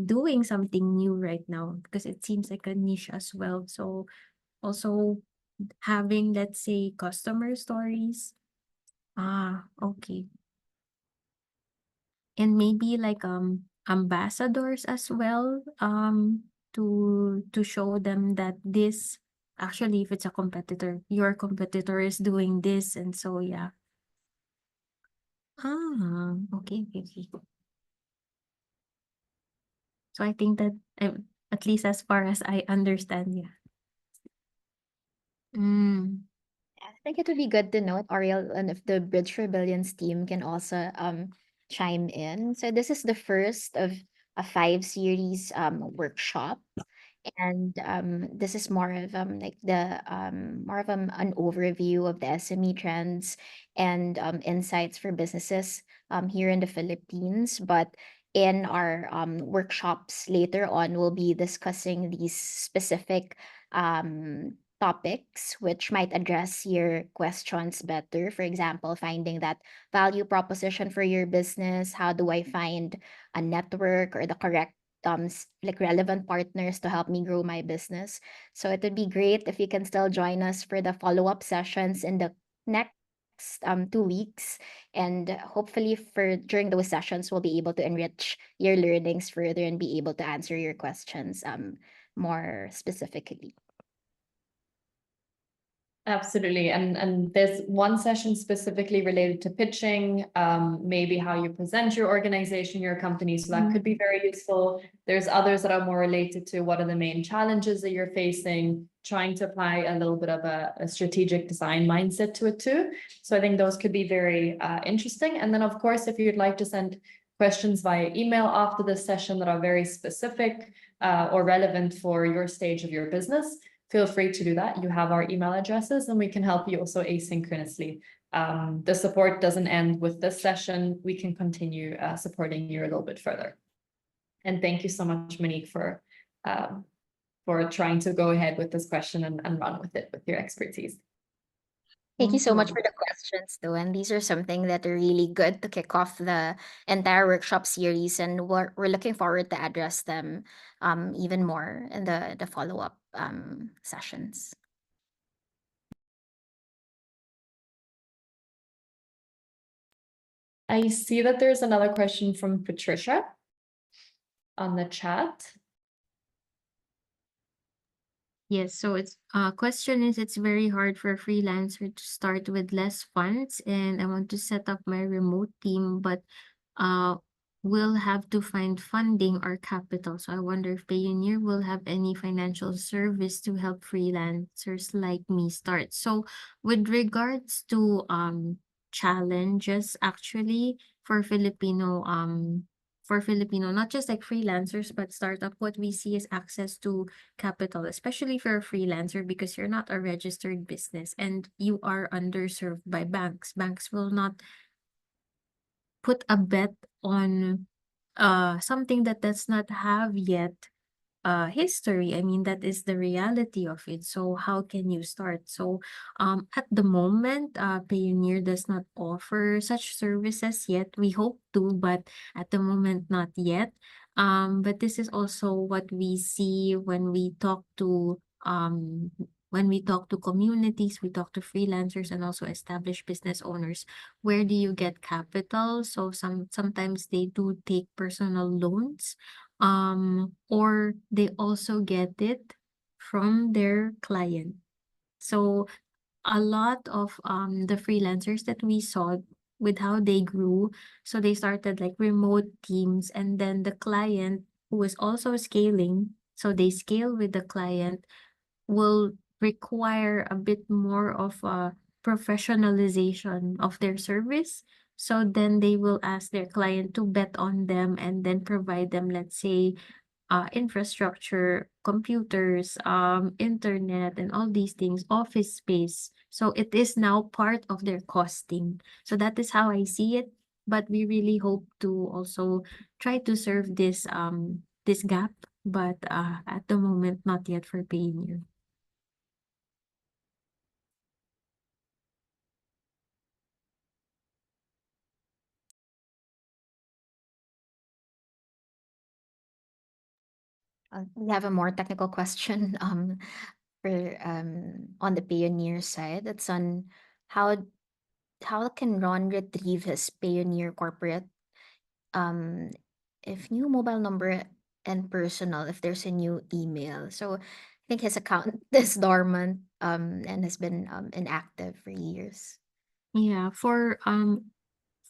doing something new right now? Because it seems like a niche as well. So also having, let's say, customer stories. Okay. And maybe like ambassadors as well to show them that this actually, if it's a competitor, your competitor is doing this, and so yeah. Okay. So I think that at least as far as I understand, yeah. I think it would be good to note, Ariel, and if the Bridge for Billions team can also chime in. So this is the first of a 5 series workshop. And this is more of like the more of an overview of the SME trends and insights for businesses here in the Philippines. But in our workshops later on, we'll be discussing these specific topics which might address your questions better. For example, finding that value proposition for your business. How do I find a network or the correct like relevant partners to help me grow my business? So it would be great if you can still join us for the follow-up sessions in the next 2 weeks, and hopefully for during those sessions we'll be able to enrich your learnings further and be able to answer your questions more specifically. Absolutely. And there's one session specifically related to pitching, maybe how you present your organization, your company. So that could be very useful. There's others that are more related to what are the main challenges that you're facing, trying to apply a little bit of a strategic design mindset to it too. So I think those could be very interesting. And then, of course, if you'd like to send questions via email after this session that are very specific or relevant for your stage of your business, feel free to do that. You have our email addresses and we can help you also asynchronously. The support doesn't end with this session. We can continue supporting you a little bit further. And thank you so much, Monique, for trying to go ahead with this question and run with it with your expertise. Thank you so much you. for the questions, though. And these are something that are really good to kick off the entire workshop series. And we're looking forward to address them even more in the follow-up sessions. I see that there's another question from Patricia on the chat. Yes, so it's question is, it's very hard for a freelancer to start with less funds, and I want to set up my remote team, but will have to find funding or capital. So I wonder if Payoneer will have any financial service to help freelancers like me start. So with regards to challenges, actually for Filipino not just like freelancers but startup, what we see is access to capital, especially for a freelancer, because you're not a registered business and you are underserved by banks. Banks will not put a bet on something that does not have yet history. I mean, that is the reality of it. So how can you start? So at the moment, Payoneer does not offer such services yet. We hope to, but at the moment, not yet. But this is also what we see when we talk to communities, we talk to freelancers and also established business owners. Where do you get capital? So sometimes they do take personal loans, or they also get it from their client. So a lot of the freelancers that we saw with how they grew, so they started like remote teams, and then the client who is also scaling, so they scale with the client, will require a bit more of a professionalization of their service. So then they will ask their client to bet on them and then provide them, let's say, infrastructure, computers, internet, and all these things, office space. So it is now part of their costing. So that is how I see it. But we really hope to also try to serve this gap, but at the moment, not yet for Payoneer. We have a more technical question for on the Payoneer side. It's on how can Ron retrieve his Payoneer corporate if new mobile number and personal, if there's a new email. So I think his account is dormant and has been inactive for years. Yeah, for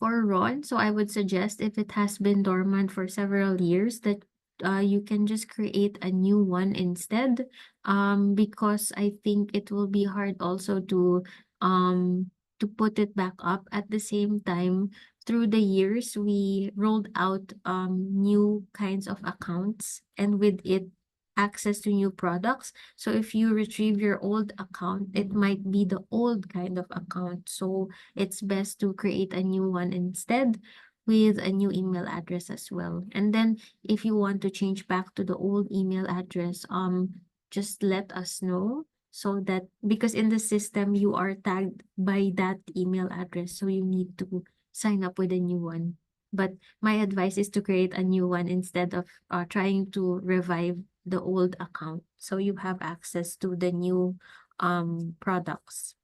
Ron, so I would suggest, if it has been dormant for several years, that you can just create a new one instead. Because I think it will be hard also to put it back up. At the same time, through the years, we rolled out new kinds of accounts, and with it, access to new products. So if you retrieve your old account, it might be the old kind of account. So it's best to create a new one instead, with a new email address as well. And then if you want to change back to the old email address, just let us know. so that because in the system you are tagged by that email address, so you need to sign up with a new one. But my advice is to create a new one instead of trying to revive the old account, so you have access to the new products.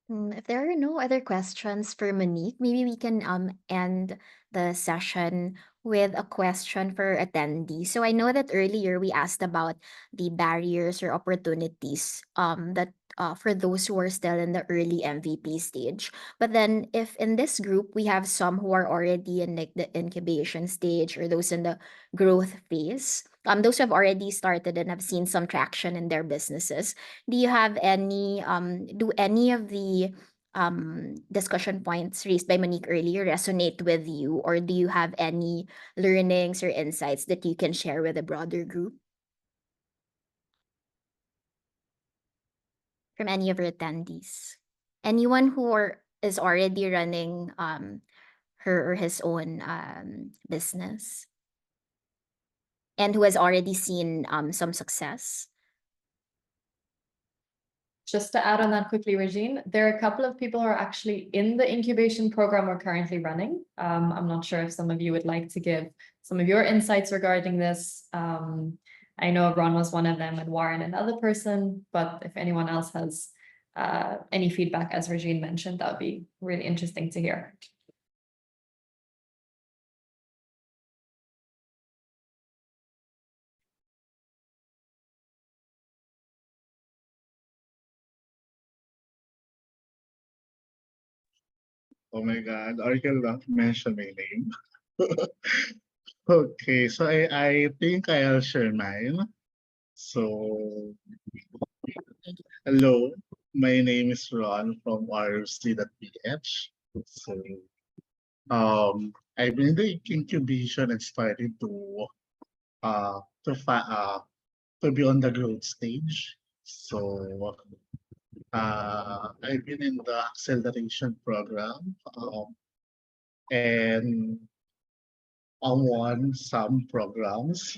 If there are no other questions for Monique, maybe we can end the session with a question for attendees. So I know that earlier we asked about the barriers or opportunities that for those who are still in the early MVP stage. But then if in this group we have some who are already in like the incubation stage or those in the growth phase, those who have already started and have seen some traction in their businesses, do you have any do any of the discussion points raised by Monique earlier resonate with you, or do you have any learnings or insights that you can share with a broader group from any of our attendees? Anyone who is already running her or his own business and who has already seen some success? Just to add on that quickly, Regine, there are a couple of people who are actually in the incubation program we're currently running. I'm not sure if some of you would like to give some of your insights regarding this. I know Ron was one of them and Warren another person, but if anyone else has any feedback, as Regine mentioned, that would be really interesting to hear. Oh my God, are you gonna mention my name? Okay, so I think I'll share mine. So, hello, my name is Ron from RC.ph. So, I've been in the incubation and starting uh to fa- uh to be on the growth stage. So, I've been in the acceleration program, and I won some programs,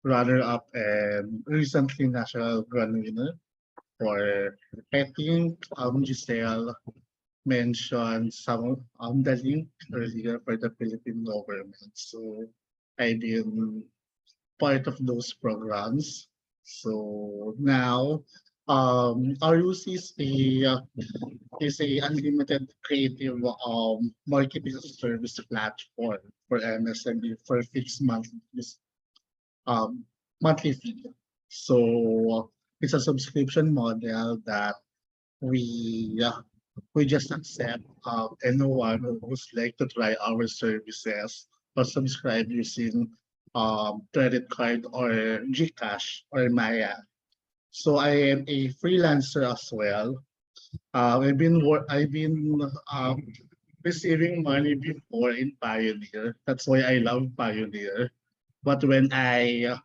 runner-up, and recently national grand winner. For I think Giselle mentioned some the link earlier for the Philippine government. So I've been part of those programs. So now RUC is a unlimited creative marketing service platform for MSME for fixed um, monthly fee. So it's a subscription model that we uh, we just accept anyone who's like to try our services or subscribe using credit card or GCash or Maya. So I am a freelancer as well. I've been receiving money before in Pioneer. That's why I love Pioneer. But when I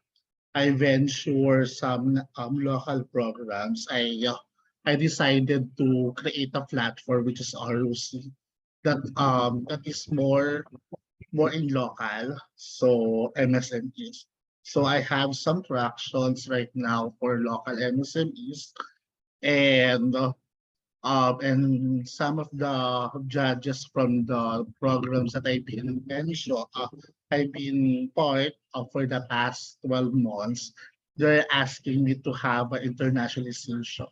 venture some local programs, I decided to create a platform which is ROC that is more in local, so MSMEs. So I have some tractions right now for local MSMEs, and some of the judges from the programs that I've been part of for the past 12 months, they're asking me to have an internationalization.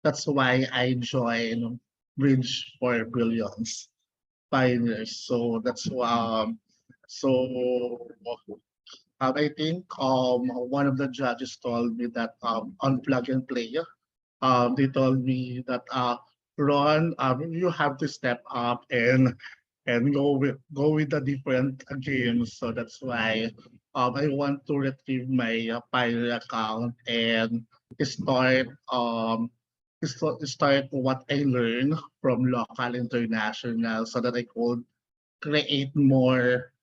That's why I joined Bridge for Brilliance Pioneers. So so I think one of the judges told me that on plug and play, they told me that Ron, you have to step up and go with the different games. So that's why I want to retrieve my Pioneer account and start start what I learned from local international so that I could create more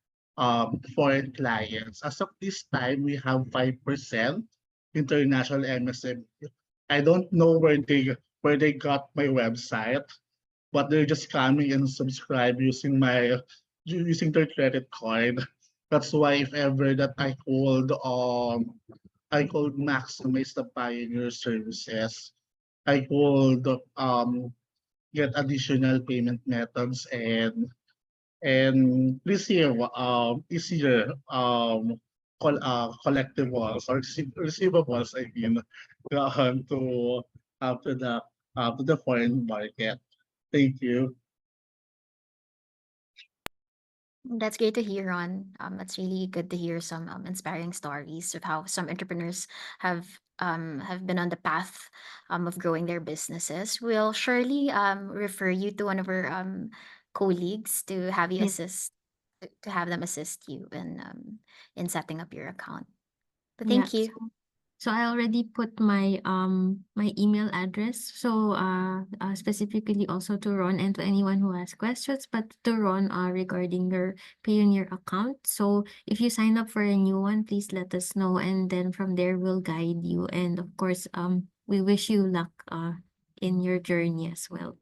foreign clients. As of this time, we have 5% international MSM. I don't know where they got my website, but they're just coming and subscribe using their credit card. That's why if ever that I could maximize the Pioneer services. I could get additional payment methods and easier collectibles or receivables, I mean, to to the foreign market. Thank you. That's great to hear, Ron. That's really good to hear some inspiring stories of how some entrepreneurs have been on the path of growing their businesses. We'll surely refer you to one of our colleagues to have you Yeah. assist to have them assist you in setting up your account. But Yeah. thank you. So I already put my my email address. So specifically also to Ron and to anyone who has questions, but to Ron regarding your Payoneer account. So if you sign up for a new one, please let us know, and then from there we'll guide you. And of course, we wish you luck in your journey as well.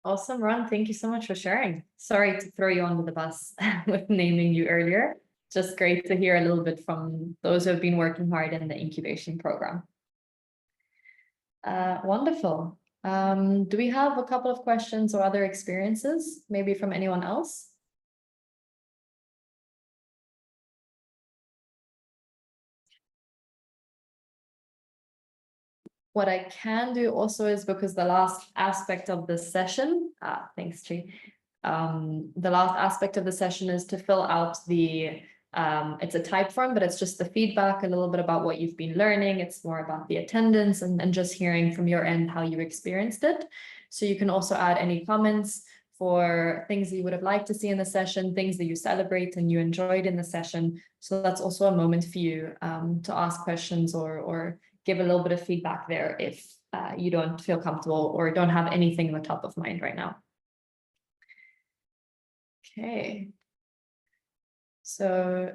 Awesome, Ron. Thank you so much for sharing. Sorry to throw you under the bus with naming you earlier. Just great to hear a little bit from those who have been working hard in the incubation program. Wonderful. Do we have a couple of questions or other experiences, maybe from anyone else? What I can do also is, because the last aspect of the session, thanks, Chi. The last aspect of the session is to fill out it's a type form, but it's just the feedback, a little bit about what you've been learning. It's more about the attendance and just hearing from your end how you experienced it. So you can also add any comments for things that you would have liked to see in the session, things that you celebrate and you enjoyed in the session. So that's also a moment for you to ask questions or give a little bit of feedback there if you don't feel comfortable or don't have anything in the top of mind right now. Okay. So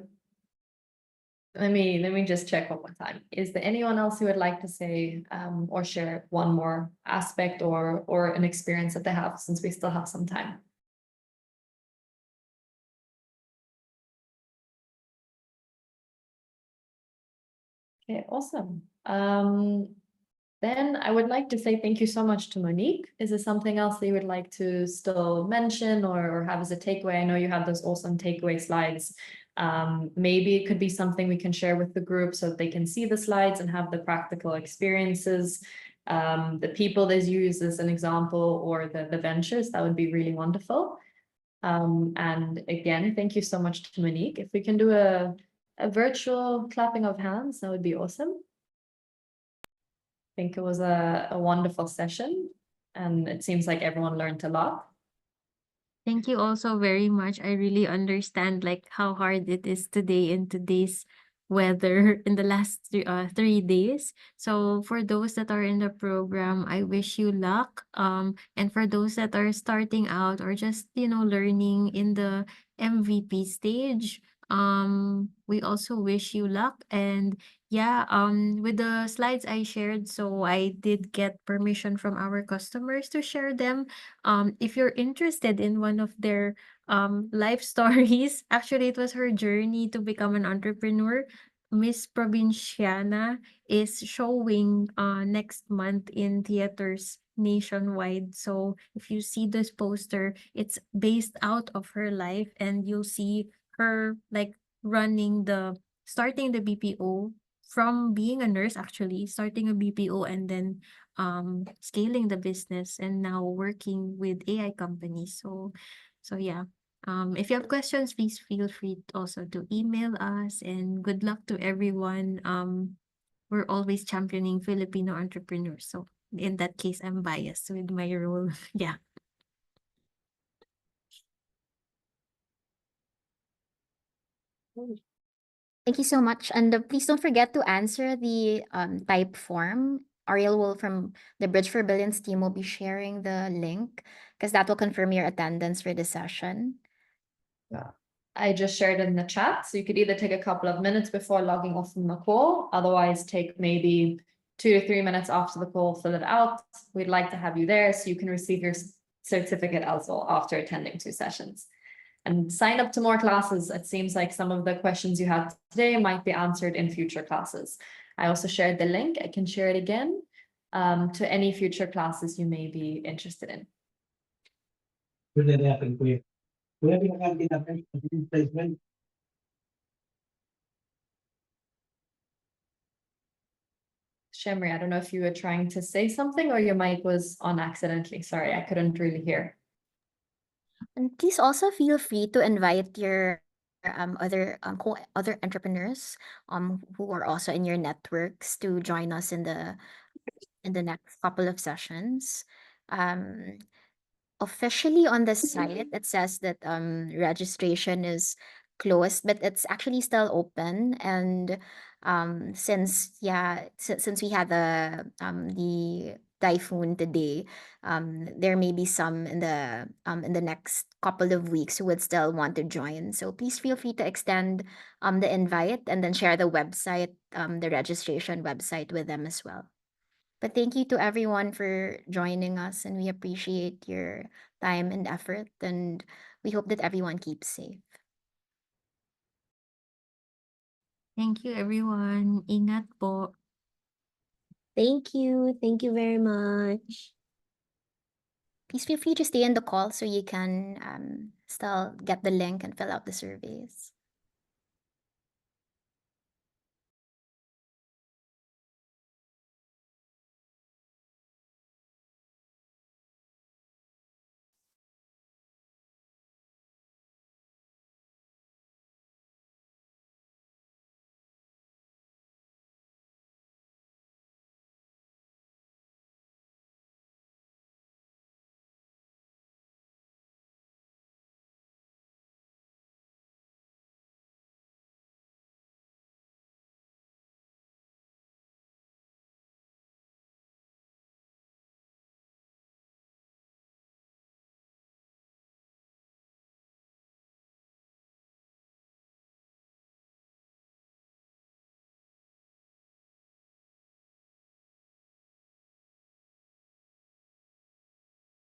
let me just check one more time. Is there anyone else who would like to say or share one more aspect or an experience that they have, since we still have some time? Okay, awesome. Then I would like to say thank you so much to Monique. Is there something else that you would like to still mention or have as a takeaway? I know you have those awesome takeaway slides. Maybe it could be something we can share with the group so that they can see the slides and have the practical experiences. The people they use as an example, or the ventures, that would be really wonderful. And again, thank you so much to Monique. If we can do a virtual clapping of hands, that would be awesome. I think it was a wonderful session, and it seems like everyone learned a lot. Thank you also very much. I really understand like how hard it is today in today's weather in the last 3 days. So for those that are in the program, I wish you luck. And for those that are starting out or just, learning in the MVP stage, we also wish you luck. And yeah, with the slides I shared, so I did get permission from our customers to share them. If you're interested in one of their life stories, actually it was her journey to become an entrepreneur. Miss Provinciana is showing next month in theaters nationwide. So if you see this poster, it's based out of her life, and you'll see her like starting the BPO from being a nurse, actually starting a BPO, and then scaling the business, and now working with AI companies. So yeah. If you have questions, please feel free also to email us, and good luck to everyone. We're always championing Filipino entrepreneurs. So in that case, I'm biased with my role. Yeah. Thank you so much. And please don't forget to answer the type form. Ariel will, from the Bridge for Billions team, will be sharing the link because that will confirm your attendance for the session. Yeah. I just shared in the chat. So you could either take a couple of minutes before logging off from the call, otherwise take maybe 2 to 3 minutes after the call, fill it out. We'd like to have you there so you can receive your certificate as well after attending 2 sessions. And sign up to more classes. It seems like some of the questions you had today might be answered in future classes. I also shared the link. I can share it again to any future classes you may be interested in. Shemri, I don't know if you were trying to say something or your mic was on accidentally. Sorry, I couldn't really hear. And please also feel free to invite your other entrepreneurs who are also in your networks to join us in the next couple of sessions. Officially on the site, it says that registration is closed, but it's actually still open. And since we had the typhoon today, there may be some in the next couple of weeks who would still want to join. So please feel free to extend the invite and then share the website, the registration website with them as well. But thank you to everyone for joining us, and we appreciate your time and effort, and we hope that everyone keeps safe. Thank you, everyone. Ingat po. Thank you. Thank you very much. Please feel free to stay in the call so you can still get the link and fill out the surveys.